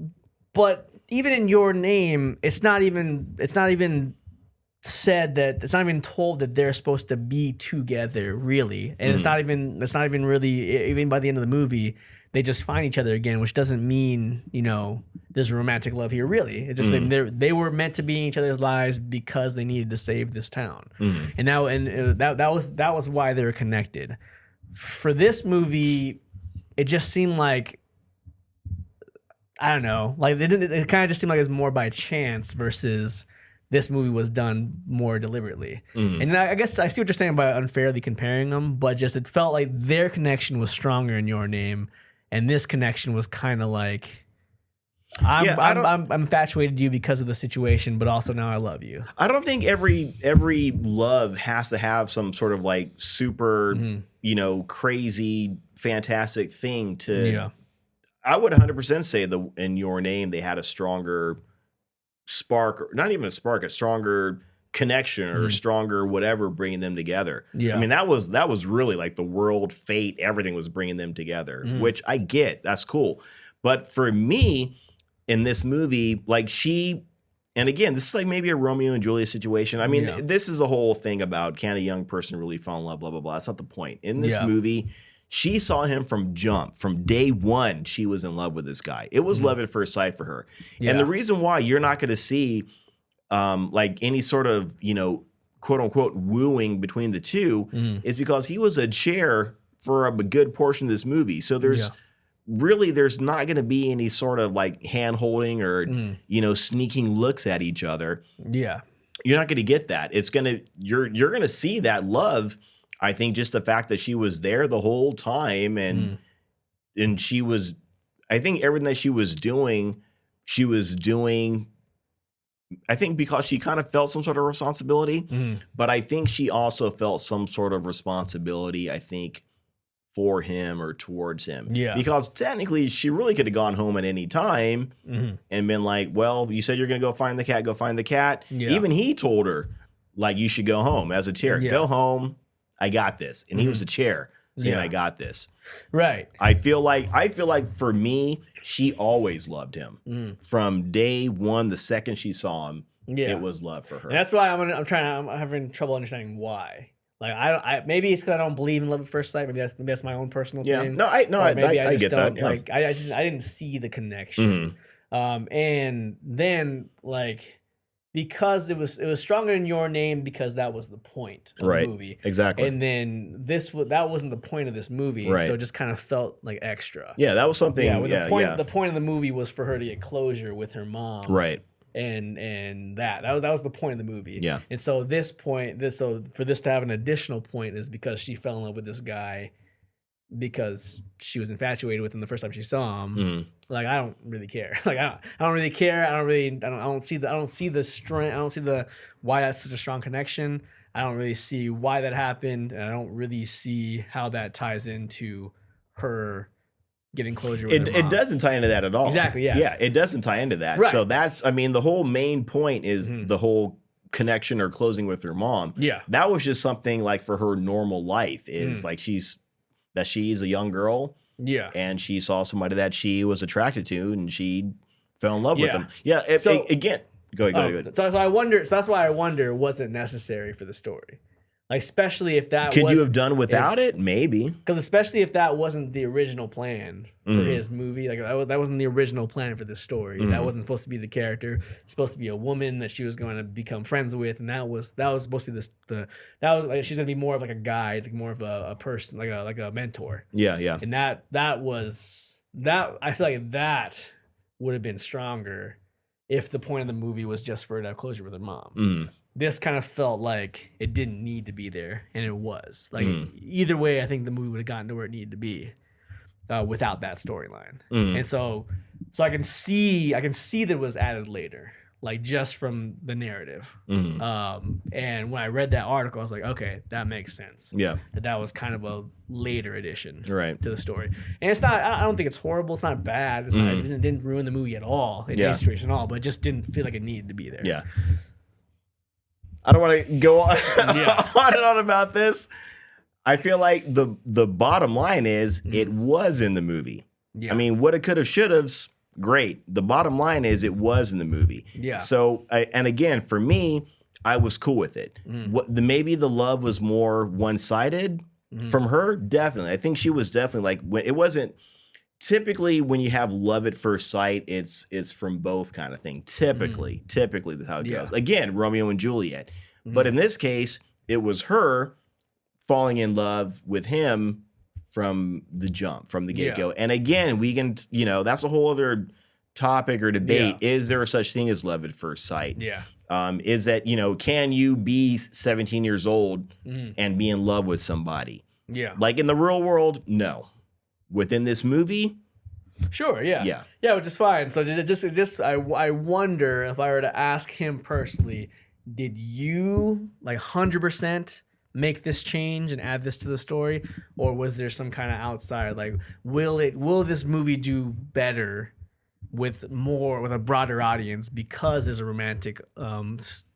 but even in Your Name, it's not even said that, it's not even told that they're supposed to be together really, and it's not even really, even by the end of the movie they just find each other again, which doesn't mean there's romantic love here really. It just they were meant to be in each other's lives because they needed to save this town, and that was why they were connected. For this movie, it just seemed like, I don't know, like it kind of just seemed like it was more by chance versus this movie was done more deliberately. And I guess I see what you're saying about unfairly comparing them, but just it felt like their connection was stronger in Your Name, and this connection was kind of like, I'm infatuated with you because of the situation, but also now I love you. I don't think every love has to have some sort of like super, crazy, fantastic thing to. Yeah. I would 100% say that in Your Name they had a stronger spark, not even a spark, a stronger connection or stronger whatever bringing them together. Yeah. I mean, that was really like the world, fate, everything was bringing them together, which I get. That's cool. But for me, in this movie, like and again, this is like maybe a Romeo and Juliet situation. I mean, this is a whole thing about, can a young person really fall in love, blah, blah, blah. That's not the point. In this movie, she saw him from day one. She was in love with this guy. It was love at first sight for her. Yeah. And the reason why you're not going to see like any sort of, quote unquote wooing between the two is because he was a chair for a good portion of this movie. So there's not going to be any sort of like hand holding or, sneaking looks at each other. Yeah. You're not going to get that. You're going to see that love. I think just the fact that she was there the whole time and she was, I think everything that she was doing, I think because she kind of felt some sort of responsibility, but I think she also felt some sort of responsibility, I think, for him or towards him. Yeah. Because technically she really could have gone home at any time and been like, well, you said you're going to go find the cat, go find the cat. Yeah. Even he told her, like, you should go home as a chair. Yeah. Go home. I got this. And he was a chair saying, I got this. Right. I feel like for me, she always loved him. From day one, the second she saw him, it was love for her. And that's why I'm having trouble understanding why. Like I maybe it's because I don't believe in love at first sight. Maybe that's my own personal thing. No, I get that. Yeah. Like I didn't see the connection. And then like, because it was stronger in Your Name because that was the point of the movie. Exactly. And then that wasn't the point of this movie. Right. So it just kind of felt like extra. Yeah, that was something. The point of the movie was for her to get closure with her mom. Right. And that was the point of the movie. Yeah. And so for this to have an additional point is because she fell in love with this guy because she was infatuated with him the first time she saw him. Like, I don't really care. Like, I don't really care. I don't see the strength. I don't see why that's such a strong connection. I don't really see why that happened, and I don't really see how that ties into her getting closure with her mom. It doesn't tie into that at all. Exactly, yes. Yeah, it doesn't tie into that. Right. So the whole main point is the whole connection or closing with her mom. Yeah. That was just something like for her normal life is like she's a young girl. Yeah. And she saw somebody that she was attracted to and she fell in love with them. Yeah. Again, go ahead. So I wonder, that's why I wonder, was it necessary for the story? Like, especially if that could you have done without it? Maybe. Because especially if that wasn't the original plan for his movie, like that wasn't the original plan for this story. That wasn't supposed to be the character. It's supposed to be a woman that she was going to become friends with, and that was supposed to be that was like she's gonna be more of like a guide, like more of a person, like a mentor. Yeah, yeah. And that I feel like that would have been stronger if the point of the movie was just for her to have closure with her mom. This kind of felt like it didn't need to be there, and it was. Like either way, I think the movie would have gotten to where it needed to be without that storyline. And so I can see that it was added later, like just from the narrative. And when I read that article, I was like, okay, that makes sense. Yeah, that was kind of a later addition to the story. And it's not. I don't think it's horrible. It's not bad. It's not. It didn't ruin the movie at all. In any situation at all. But it just didn't feel like it needed to be there. Yeah. I don't want to go on and on about this. I feel like the bottom line is it was in the movie. Yeah. I mean, what it could have, should have, great. The bottom line is it was in the movie. Yeah. So, and again, for me, I was cool with it. Maybe the love was more one-sided from her. Definitely. I think she was definitely like, it wasn't, typically when you have love at first sight, it's from both kind of thing. Typically that's how it goes. Again, Romeo and Juliet. But in this case, it was her falling in love with him from the jump, from the get-go. And again, we can, that's a whole other topic or debate. Is there such thing as love at first sight? Yeah. Is that, can you be 17 years old and be in love with somebody? Yeah. Like in the real world, no. Within this movie, sure, yeah, which is fine. So I wonder if I were to ask him personally, did you like 100% make this change and add this to the story, or was there some kind of outside? Like, will this movie do better with a broader audience because there's a romantic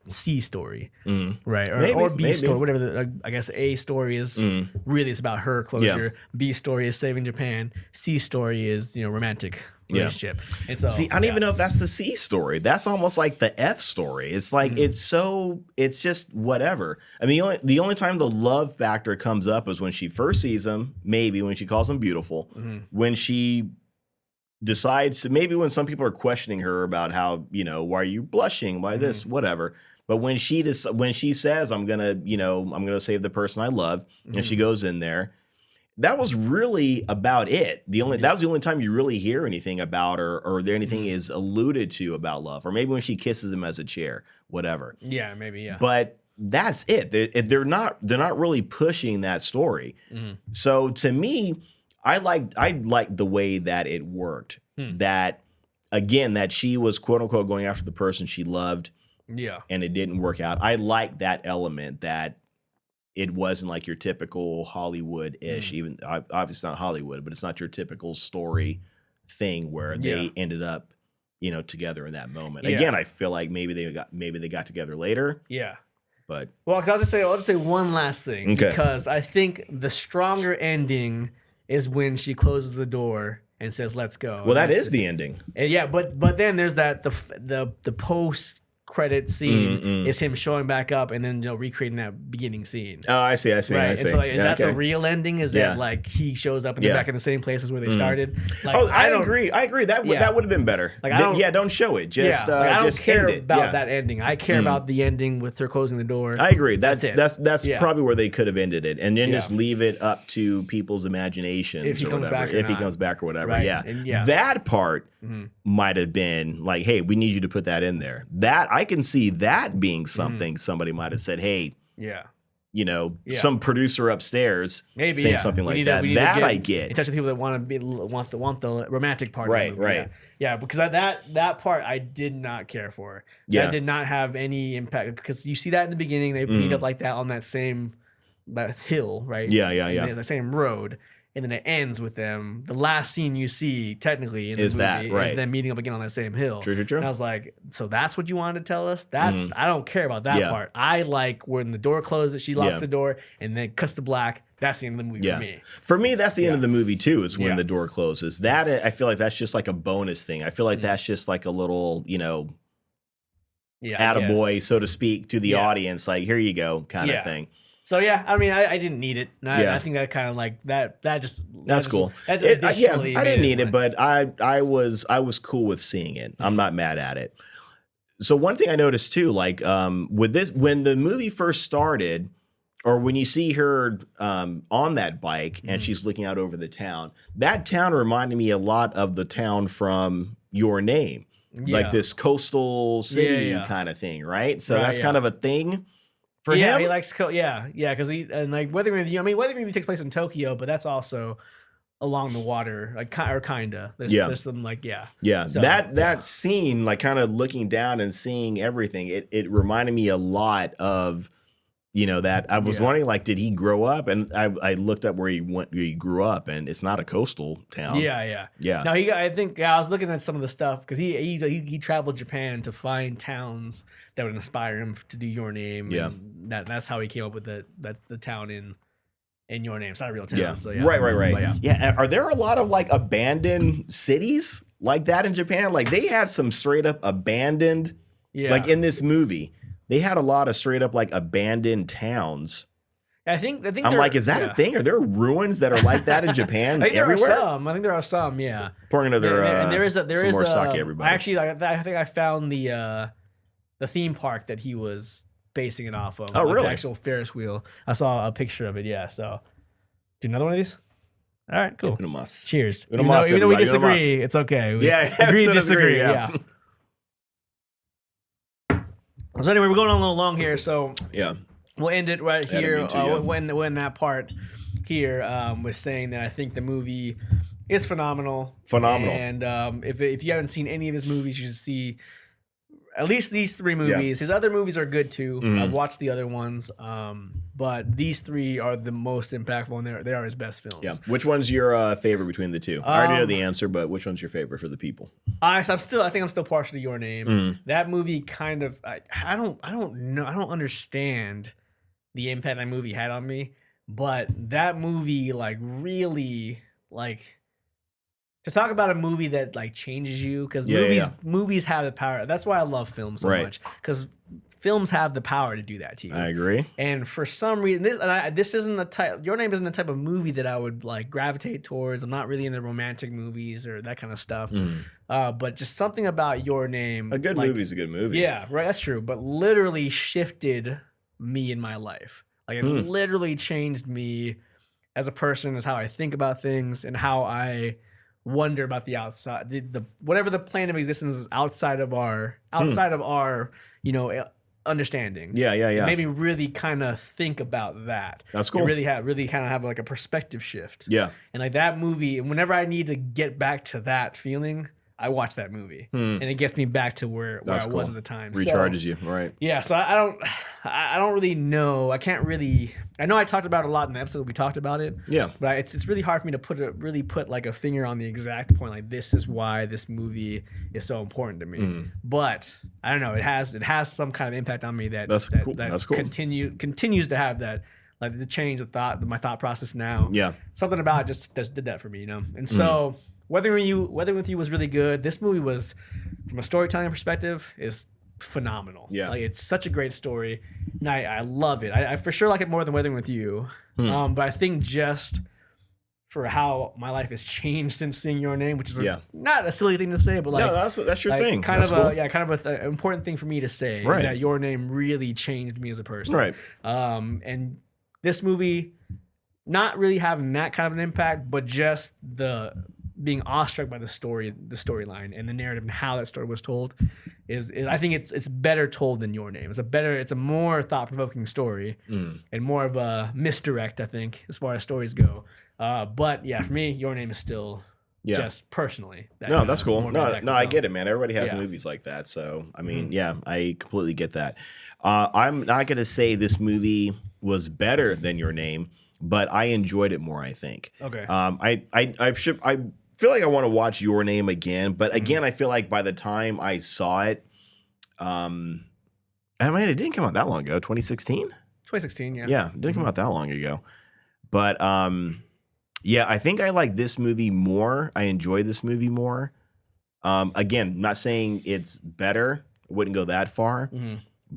C story, right? Or B story, whatever. I guess A story is really it's about her closure. B story is saving Japan. C story is romantic relationship. And so, see, I don't even know if that's the C story. That's almost like the F story. It's like it's just whatever. I mean, the only time the love factor comes up is when she first sees him. Maybe when she calls him beautiful. When she decides to, maybe when some people are questioning her about how, why are you blushing? Why this? Whatever. But when she says, I'm gonna save the person I love, and she goes in there, that was really about it. That was the only time you really hear anything about her, or anything is alluded to about love, or maybe when she kisses him as a chair, whatever. Yeah, maybe. Yeah. But that's it. They're not really pushing that story. So to me, I liked the way that it worked. That again, that she was quote unquote going after the person she loved. Yeah. And it didn't work out. I like that element, that it wasn't like your typical Hollywood-ish, even obviously not Hollywood, but it's not your typical story thing where they ended up, together in that moment. Again, I feel like maybe they got together later. Yeah. But because I'll just say one last thing, because I think the stronger ending is when she closes the door and says, "Let's go." Well, that is the ending. And but then there's that the post credit scene is him showing back up and then recreating that beginning scene. Oh, I see. Right. And so is that the real ending? Is that like he shows up and they're back in the same places where they started? Like, I agree. That would have been better. Like, don't show it. Just I don't just care end it. about that ending. I care about the ending with her closing the door. I agree. That's probably where they could have ended it, and then just leave it up to people's imaginations if he comes back or whatever. Right. Yeah. That part might have been like, hey, we need you to put that in there. That I can see that being something somebody might have said, hey, some producer upstairs saying something like that. That I get. In touch with people that want the romantic part. Right, of the movie. right. Yeah, because that part I did not care for. That did not have any impact, because you see that in the beginning. They meet up like that on that hill, right? Yeah. The same road. And then it ends with them. The last scene you see, technically, in the movie is them meeting up again on that same hill. True. And I was like, so that's what you wanted to tell us? I don't care about that part. I like when the door closes, she locks the door, and then cuts to black. That's the end of the movie for me. For me, that's the end of the movie too, is when the door closes. That, I feel like that's just like a bonus thing. I feel like that's just like a little, attaboy, so to speak, to the audience. Like, here you go, kind of thing. So yeah, I mean, I didn't need it. I think that kind of like that. That's cool. That's I didn't need it, but I was cool with seeing it. I'm not mad at it. So one thing I noticed too, like with this, when the movie first started, or when you see her on that bike and she's looking out over the town, that town reminded me a lot of the town from Your Name, like this coastal city kind of thing, right? So that's kind of a thing for him. Yeah, he likes because Weather Review. I mean, Weather Review takes place in Tokyo, but that's also along the water, like kinda. There's some So, that scene, like kind of looking down and seeing everything, it reminded me a lot of, that I was wondering, like, did he grow up? And I looked up where he grew up, and it's not a coastal town. Yeah. No, I think I was looking at some of the stuff because he traveled Japan to find towns that would inspire him to do Your Name. Yeah, and that's how he came up with that's the town in Your Name. It's not a real town. Yeah. So Right. But yeah. Are there a lot of like abandoned cities like that in Japan? Like they had some straight up abandoned, like in this movie, they had a lot of straight up like abandoned towns. I think I'm like, is that a thing? Are there ruins that are like that in Japan? I think everywhere? I think there are some. Yeah. Pouring another there is more sake, everybody. Actually, I think I found the theme park that he was basing it off of. Oh, really? The actual Ferris wheel. I saw a picture of it. Yeah. So, do another one of these. All right, cool. Cheers. Even though we disagree, it's okay. We agree to disagree. Yeah. So anyway, we're going on a little long here, so we'll end it right here. When that part here was saying that I think the movie is phenomenal. And if you haven't seen any of his movies, you should see at least these 3 movies. His other movies are good too. I've watched the other ones, but these 3 are the most impactful, and they are his best films. Yeah. Which one's your favorite between the 2? I already know the answer, but which one's your favorite for the people? I think I'm still partial to Your Name. That movie kind of I don't know. I don't understand the impact that movie had on me, but that movie like really like. To talk about a movie that like changes you, because movies have the power. That's why I love films so much, because films have the power to do that to you. I agree. And for some reason, this isn't the type. Your Name isn't the type of movie that I would like gravitate towards. I'm not really into romantic movies or that kind of stuff. But just something about Your Name. A good movie is a good movie. Yeah, right. That's true. But literally shifted me in my life. Like it literally changed me as a person, as how I think about things, and how I wonder about the outside, the whatever the plane of existence is outside of our understanding. Yeah. It made me really kind of think about that. That's cool. Really kind of have like a perspective shift. Yeah. And like that movie, whenever I need to get back to that feeling, I watch that movie, and it gets me back to where I was at the time. Recharges you, right? Yeah. So I don't really know. I can't really. I know I talked about it a lot in the episode. We talked about it. Yeah. But it's really hard for me to put like a finger on the exact point. Like this is why this movie is so important to me. But I don't know. It has some kind of impact on me that's cool. That's cool. Continues to have that. Like to change my thought process now. Yeah. Something about it just did that for me, And so. Weather With You was really good. This movie was, from a storytelling perspective, is phenomenal. Yeah. Like it's such a great story. And I love it. I for sure like it more than Weathering With You. But I think just for how my life has changed since seeing Your Name, which is not a silly thing to say, but like no, that's your thing. Kind that's of cool. kind of an important thing for me to say is that Your Name really changed me as a person. Right. And this movie, not really having that kind of an impact, but just being awestruck by the storyline and the narrative and how that story was told is I think it's better told than Your Name. It's a more thought-provoking story and more of a misdirect, I think, as far as stories go. But yeah, for me, Your Name is still just personally. That's cool. No, I get it, man. Everybody has movies like that. So, I mean, I completely get that. I'm not going to say this movie was better than Your Name, but I enjoyed it more, I think. Okay. I feel like I want to watch Your Name again, but again, I feel like by the time I saw it, I mean, it didn't come out that long ago. 2016? 2016, yeah. Yeah, it didn't come out that long ago. But I think I like this movie more. I enjoy this movie more. Again, not saying it's better. I wouldn't go that far.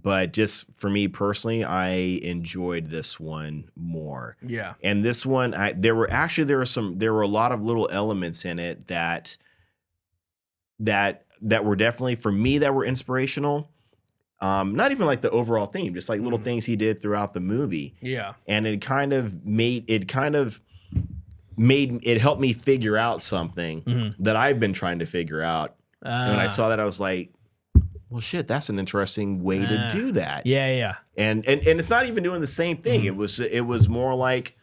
But just for me personally, I enjoyed this one more. Yeah. And this one, there were a lot of little elements in it that were definitely, for me, that were inspirational. Not even like the overall theme, just like little things he did throughout the movie. Yeah. And it helped me figure out something that I've been trying to figure out. And when I saw that, I was like, well, shit, that's an interesting way to do that. Yeah, yeah. And it's not even doing the same thing. It was more like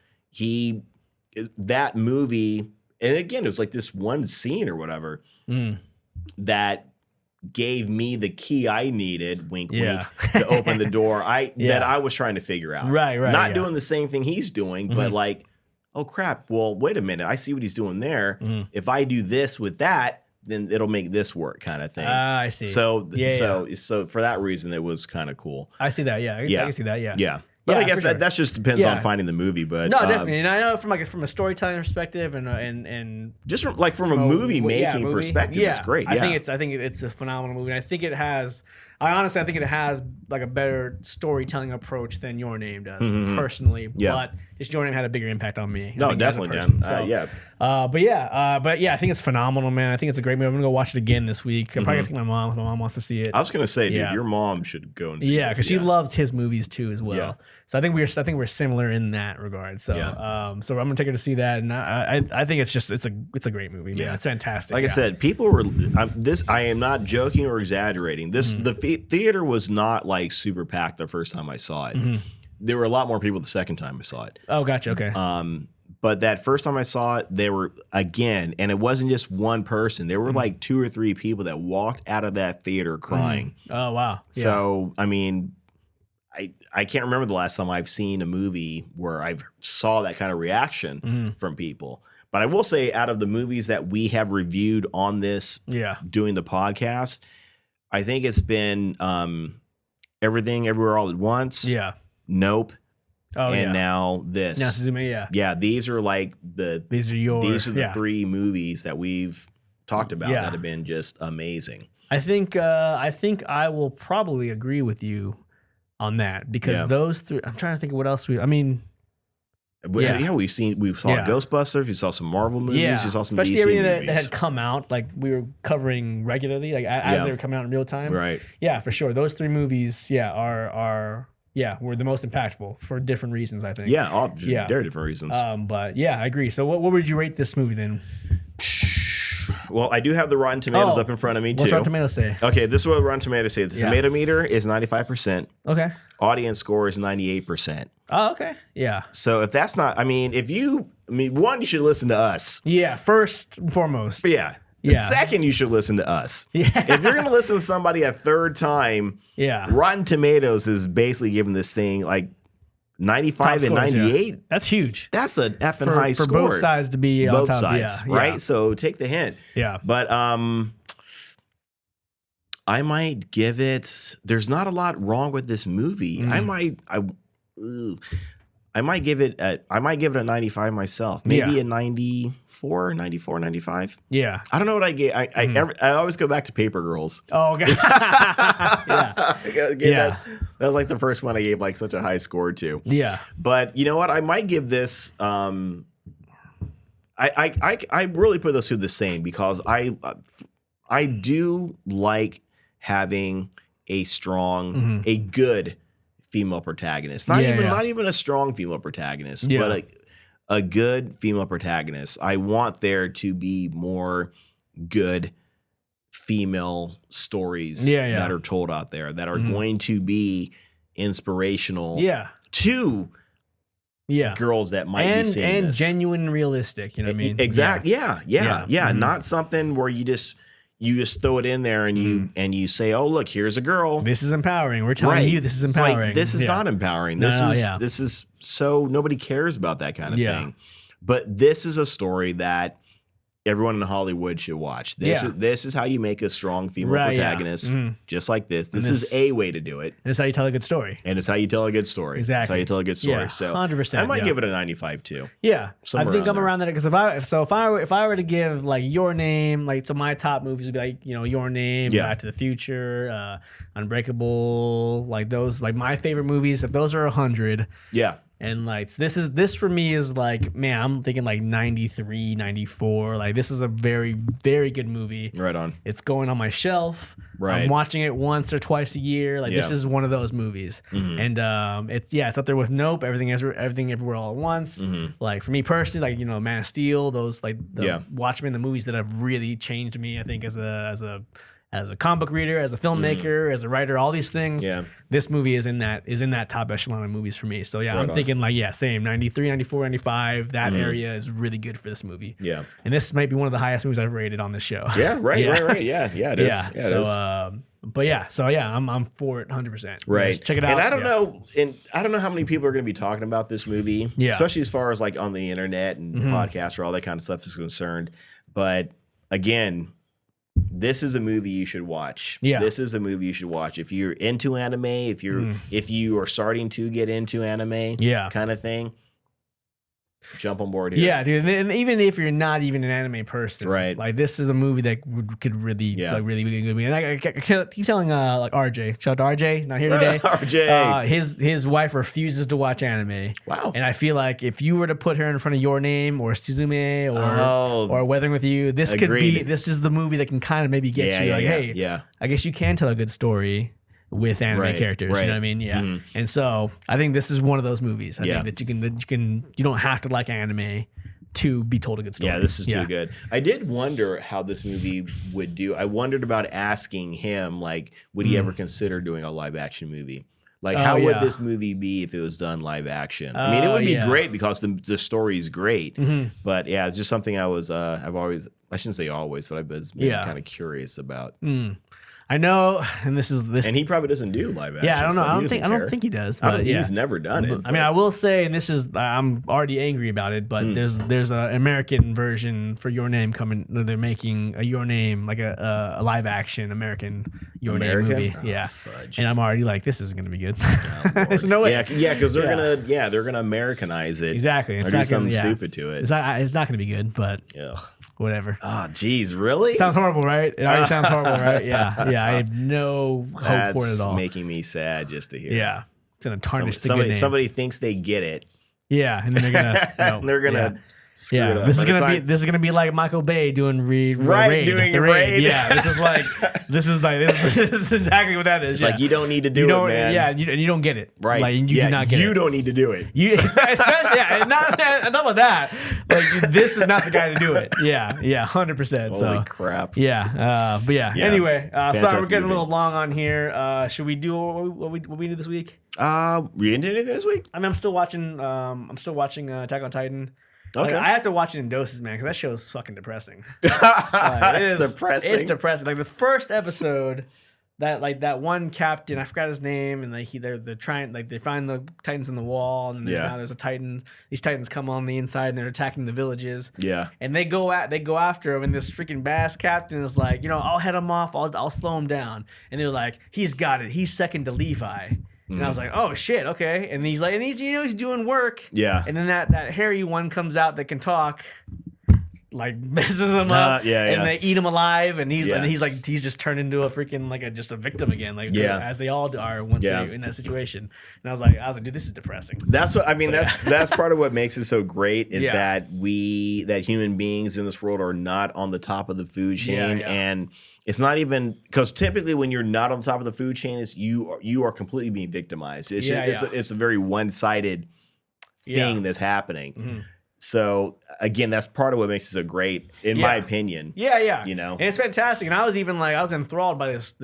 that movie, and again, it was like this one scene or whatever that gave me the key I needed, wink, wink, to open the door that I was trying to figure out. Right. Not doing the same thing he's doing, but like, oh crap, well, wait a minute, I see what he's doing there. If I do this with that, then it'll make this work, kind of thing. I see. So for that reason, it was kind of cool. I see that. Yeah, I can see that. Yeah. Yeah. But I guess that just depends on finding the movie. But no, definitely. And I know from a storytelling perspective and just from a movie making perspective, it's great. Yeah. I think it's a phenomenal movie. And I honestly think it has like a better storytelling approach than Your Name does, personally. Yeah. But just Your Name had a bigger impact on me. No, definitely, Dan. But I think it's phenomenal, man. I think it's a great movie. I'm gonna go watch it again this week. I'm probably gonna take my mom if my mom wants to see it. I was gonna say, dude, your mom should go and see it. Yeah, because she loves his movies too as well. Yeah. So I think we're similar in that regard. So so I'm gonna take her to see that, and I think it's a great movie, man. It's fantastic. Like I said, people were I am not joking or exaggerating. The theater was not like super packed the first time I saw it. There were a lot more people the second time I saw it. Oh, gotcha. Okay. But that first time I saw it, there were, again, and it wasn't just one person. There were like 2 or 3 people that walked out of that theater crying. Oh, wow. Yeah. So, I mean, I can't remember the last time I've seen a movie where I saw that kind of reaction from people. But I will say, out of the movies that we have reviewed on this doing the podcast, I think it's been Everything Everywhere All at Once. Yeah. Nope. Oh, and now this. Now Suzume, yeah. Yeah, these are like these are the 3 movies that we've talked about that have been just amazing. I think I will probably agree with you on that because those 3. I'm trying to think of what else we've saw Ghostbusters, we saw some Marvel movies, we saw some especially DC everything movies that had come out, like we were covering regularly, like as they were coming out in real time. Right. Yeah, for sure. Those 3 movies, were the most impactful for different reasons, I think. Very different reasons. But yeah, I agree. So what would you rate this movie then? Well, I do have the Rotten Tomatoes up in front of me, too. What's Rotten Tomatoes say? Okay, this is what Rotten Tomatoes say. The tomato meter is 95%. Okay. Audience score is 98%. Oh, okay. Yeah. So if that's not, one, you should listen to us. Yeah, first and foremost. Yeah. Second, you should listen to us. Yeah. If you're going to listen to somebody a third time, Rotten Tomatoes is basically giving this thing like 95 and 98. Yeah. That's huge. That's an effing high score. For both sides to be both on top. sides, right? Yeah. So take the hint. Yeah. But I might give it. There's not a lot wrong with this movie. I might give it a 95 myself. Maybe a 94, 95. Yeah. I don't know what I gave. I always go back to Paper Girls. Oh, okay. That was like the first one I gave like such a high score to. Yeah. But you know what? I might give this. I really put those two the same because I do like having a strong, a good female protagonist. Not even a strong female protagonist, but a good female protagonist. I want there to be more good female stories that are told out there that are going to be inspirational to girls that might be seeing this. Genuine and realistic, you know what I mean? Exactly. Yeah. Not something where you just throw it in there and you say, "Oh, look, here's a girl. This is empowering. We're telling you this is empowering." Like, this is not empowering. This is so nobody cares about that kind of thing. But this is a story that everyone in Hollywood should watch. This is how you make a strong female protagonist, just like this. This is a way to do it. And it's how you tell a good story. And it's how you tell a good story. Exactly. It's how you tell a good story. Yeah, so 100%. I might give it a 95 too. Yeah, I think I'm there. around that because if I were to give like Your Name, like so my top movies would be like Your Name, Back to the Future, Unbreakable, like those like my favorite movies. If those are 100, and like this for me is like, man, I'm thinking like 93, 94. Like this is a very, very good movie. Right on. It's going on my shelf. Right. I'm watching it once or twice a year. Like this is one of those movies. And it's up there with Nope, Everything Everywhere All at Once. Like for me personally, like Man of Steel, those like the Watchmen, the movies that have really changed me, I think, as a comic book reader, as a filmmaker, as a writer, all these things. Yeah. This movie is in that top echelon of movies for me. So yeah, I'm thinking like, same 93, 94, 95. That area is really good for this movie. Yeah. And this might be one of the highest movies I've rated on this show. Yeah, right. Yeah, it is. Yeah, so, it is. I'm for it 100%. Right. Check it out. And I don't know how many people are going to be talking about this movie, especially as far as like on the internet and podcasts or all that kind of stuff is concerned. But again, this is a movie you should watch. Yeah. This is a movie you should watch. If you're into anime, if you are starting to get into anime kind of thing, jump on board here. Yeah, dude. And even if you're not even an anime person, right? Like this is a movie that could really, really be a good movie. And I keep telling like RJ, shout out to RJ, he's not here today. RJ, his wife refuses to watch anime. Wow. And I feel like if you were to put her in front of Your Name or Suzume or Weathering with You, this is the movie that can kind of maybe get you hey, I guess you can tell a good story with anime characters, you know what I mean? Yeah. And so I think this is one of those movies. I think that you don't have to like anime to be told a good story. Yeah, this is too good. I did wonder how this movie would do. I wondered about asking him, like, would he ever consider doing a live action movie? Like, how would this movie be if it was done live action? I mean, it would be great because the story is great. But yeah, it's just something I shouldn't say always, but I've been kind of curious about. I know, and this, and he probably doesn't do live action. Yeah, I don't know. I don't think he does. But he's never done it. I mean, I will say, and this is, I'm already angry about it, but there's an American version for Your Name coming. They're making a Your Name, like a live action American Your Name movie. Fudge. And I'm already like, this is gonna be good. There's no way. Yeah, because they're gonna Americanize it. Exactly. Or do something stupid to it. It's not gonna be good, but. Ugh. Whatever. Oh, geez, really? Sounds horrible, right? It already sounds horrible, right? Yeah. I have no hope for it at all. That's making me sad just to hear. Yeah, it's gonna tarnish the good name. Somebody thinks they get it. Yeah, and then they're gonna. They're gonna. Screw it up. This is gonna be like Michael Bay doing Raid. Doing Raid. Yeah, this is exactly what that is. It's like you don't need to do it, man. Yeah, you don't get it. Right. Like you do not get it. You don't need to do it. Especially not about that. Like this is not the guy to do it. Yeah, 100%. Holy crap. Yeah, but yeah. Anyway, sorry we're getting a little long on here. Should we do what we do this week? We into anything this week? I mean, I'm still watching Attack on Titan. Okay. Like, I have to watch it in doses, man, because that show is fucking depressing. It's depressing. It's depressing. Like the first episode, that one captain, I forgot his name, and they're trying, like they find the Titans in the wall, and now there's a Titan. These Titans come on the inside and they're attacking the villages. Yeah. And they go after him, and this freaking badass captain is like, I'll head him off, I'll slow him down, and they're like, he's got it, he's second to Levi. And I was like, oh shit, okay. And he's like, he's doing work. Yeah. And then that hairy one comes out that can talk, like messes him up. And they eat him alive. And he's just turned into a freaking just a victim again, as they all are once they're in that situation. And I was like, dude, this is depressing. That's what I mean. That's part of what makes it so great is that human beings in this world are not on the top of the food chain and. It's not even because typically when you're not on top of the food chain, you are completely being victimized. It's a very one-sided thing that's happening. Mm-hmm. So again, that's part of what makes it so great, in my opinion. Yeah. And it's fantastic. And I was even I was enthralled by this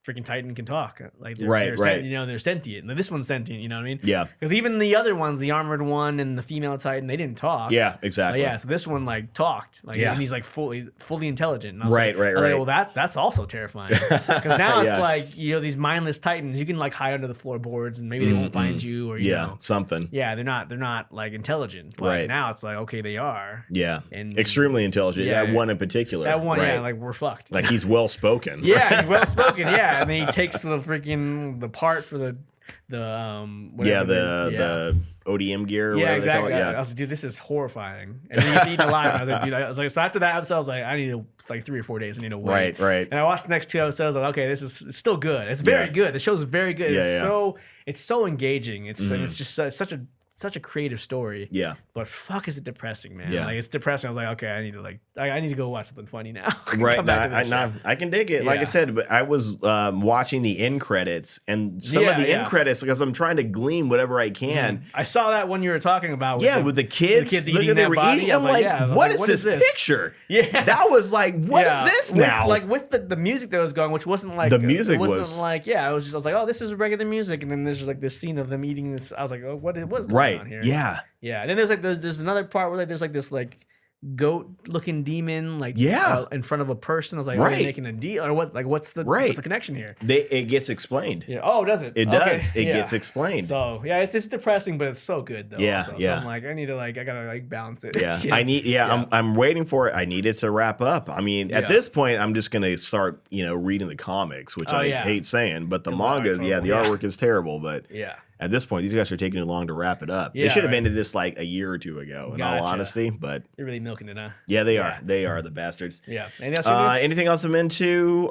freaking Titan can talk. Like they're, Right. They're sentient. This one's sentient. You know what I mean? Yeah. Because even the other ones, the armored one and the female Titan, they didn't talk. Yeah, exactly. So this one like talked. Like and he's like fully intelligent. And I was right. Well, that's also terrifying. Because now it's like these mindless Titans. You can like hide under the floorboards and maybe they won't find you or you know something. Yeah, they're not like intelligent. But now it's like okay, they are. Yeah. And extremely intelligent. That one in particular. That one, like we're fucked. Like he's well spoken. Yeah, he's well spoken. Yeah, and then he takes the part for the ODM gear. Or yeah, whatever exactly. They call it. Yeah. I was like, dude, this is horrifying. And then he's eating alive. And I was like, so after that episode, I was like, I need like 3 or 4 days. I need to wait. Right. And I watched the next 2 episodes. I was like, okay, it's still good. It's very good. The show's very good. It's so engaging. It's just such a creative story. Yeah. But fuck, is it depressing, man? Yeah. Like it's depressing. I was like, okay, I need to go watch something funny now. Right. I can dig it. Like I said, but I was watching the end credits and some of the end credits because I'm trying to glean whatever I can. I saw that one you were talking about. With the kids eating that body. I'm like, what is this picture? Yeah. That was like, what is this now? With the music that was going, which wasn't like the music was like, I was like, oh, this is regular music, and then there's just like this scene of them eating this. I was like, oh, what is going on here? Yeah. And then there's another part where like there's like this like goat looking demon in front of a person. I was like, are they making a deal or what? Like what's the connection here? It gets explained. Yeah. Oh, does it? It does. It gets explained. So it's depressing, but it's so good though. Yeah. Also. So I'm like, I gotta balance it. Yeah. I'm waiting for it. I need it to wrap up. I mean, at this point, I'm just gonna start reading the comics, which I hate saying, but the manga, the artwork is terrible. But at this point, these guys are taking too long to wrap it up. They should have ended this like a year or 2 ago, in all honesty. But you're really milking it, huh? Yeah, they are. They are the bastards. Yeah. Anything else I'm into?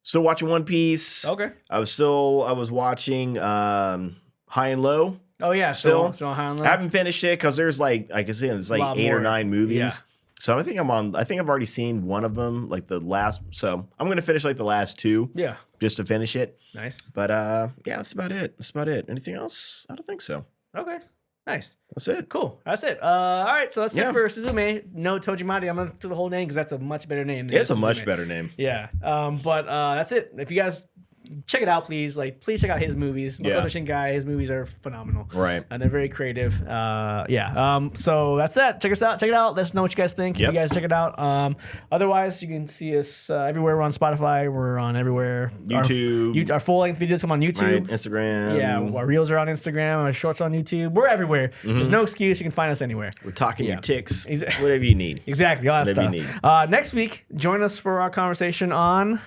Still watching One Piece. Okay. I was watching High and Low. Oh yeah, still High and Low. I haven't finished it because there's like I said, it's like 8 or 9 movies. Yeah. So I think I've already seen one of them, like the last. So I'm gonna finish like the last 2. Yeah. Just to finish it. Nice. But that's about it. Anything else? I don't think so. Okay. Nice. That's it. Cool. That's it. All right. So that's it for Suzume. No Tojimari. I'm going to do the whole name because that's a much better name. It's a much better name. Yeah. But that's it. If you guys check it out, please. Please check out his movies. Makoto Shinkai. His movies are phenomenal. Right. And they're very creative. So that's it. Check us out. Check it out. Let us know what you guys think. If you guys check it out. Otherwise, you can see us everywhere. We're on Spotify. We're on everywhere. YouTube. Our full length videos come on YouTube. Right. Instagram. Yeah. Our reels are on Instagram. Our shorts are on YouTube. We're everywhere. There's no excuse. You can find us anywhere. We're talking your ticks. Whatever you need. Exactly. All that whatever stuff. Next week, join us for our conversation on.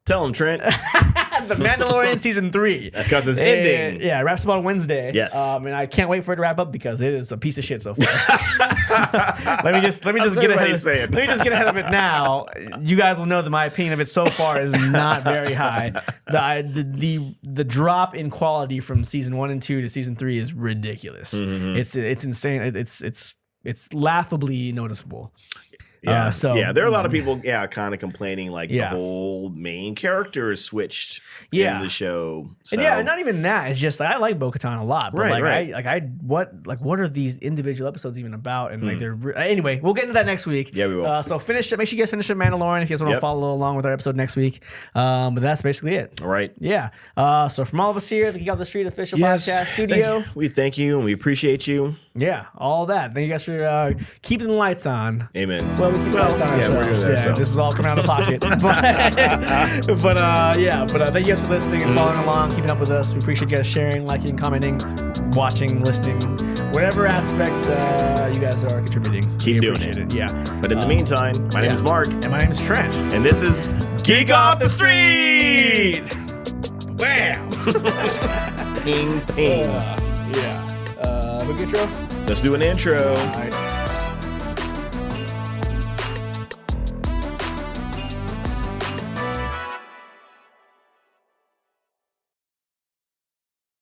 Tell him, Trent. The Mandalorian season 3. Because it's ending. Yeah, it wraps up on Wednesday. Yes. And I can't wait for it to wrap up because it is a piece of shit so far. let me just get ahead of it now. You guys will know that my opinion of it so far is not very high. The drop in quality from season 1 and 2 to season 3 is ridiculous. Mm-hmm. It's insane. It's laughably noticeable. Yeah, there are a lot of people, kind of complaining like the whole main character is switched in the show. So. And not even that. It's just I like Bo-Katan a lot, but what are these individual episodes even about? And anyway, we'll get into that next week. Yeah, we will. So finish it. Make sure you guys finish the Mandalorian if you guys want to follow along with our episode next week. But that's basically it. All right. Yeah. So from all of us here, the Geek Off The Street official podcast studio, we thank you and we appreciate you. Yeah, all that. Thank you guys for keeping the lights on. Amen. Well, we keep the lights on ourselves. We're doing that, this is all coming out of pocket. but thank you guys for listening and following along, keeping up with us. We appreciate you guys sharing, liking, commenting, watching, listening, whatever aspect you guys are contributing. Keep doing it. Yeah. But in the meantime, my name is Mark. And my name is Trent. And this is Geek Off The Street. Bam! Ping, ping. Quick intro? Let's do an intro. All right.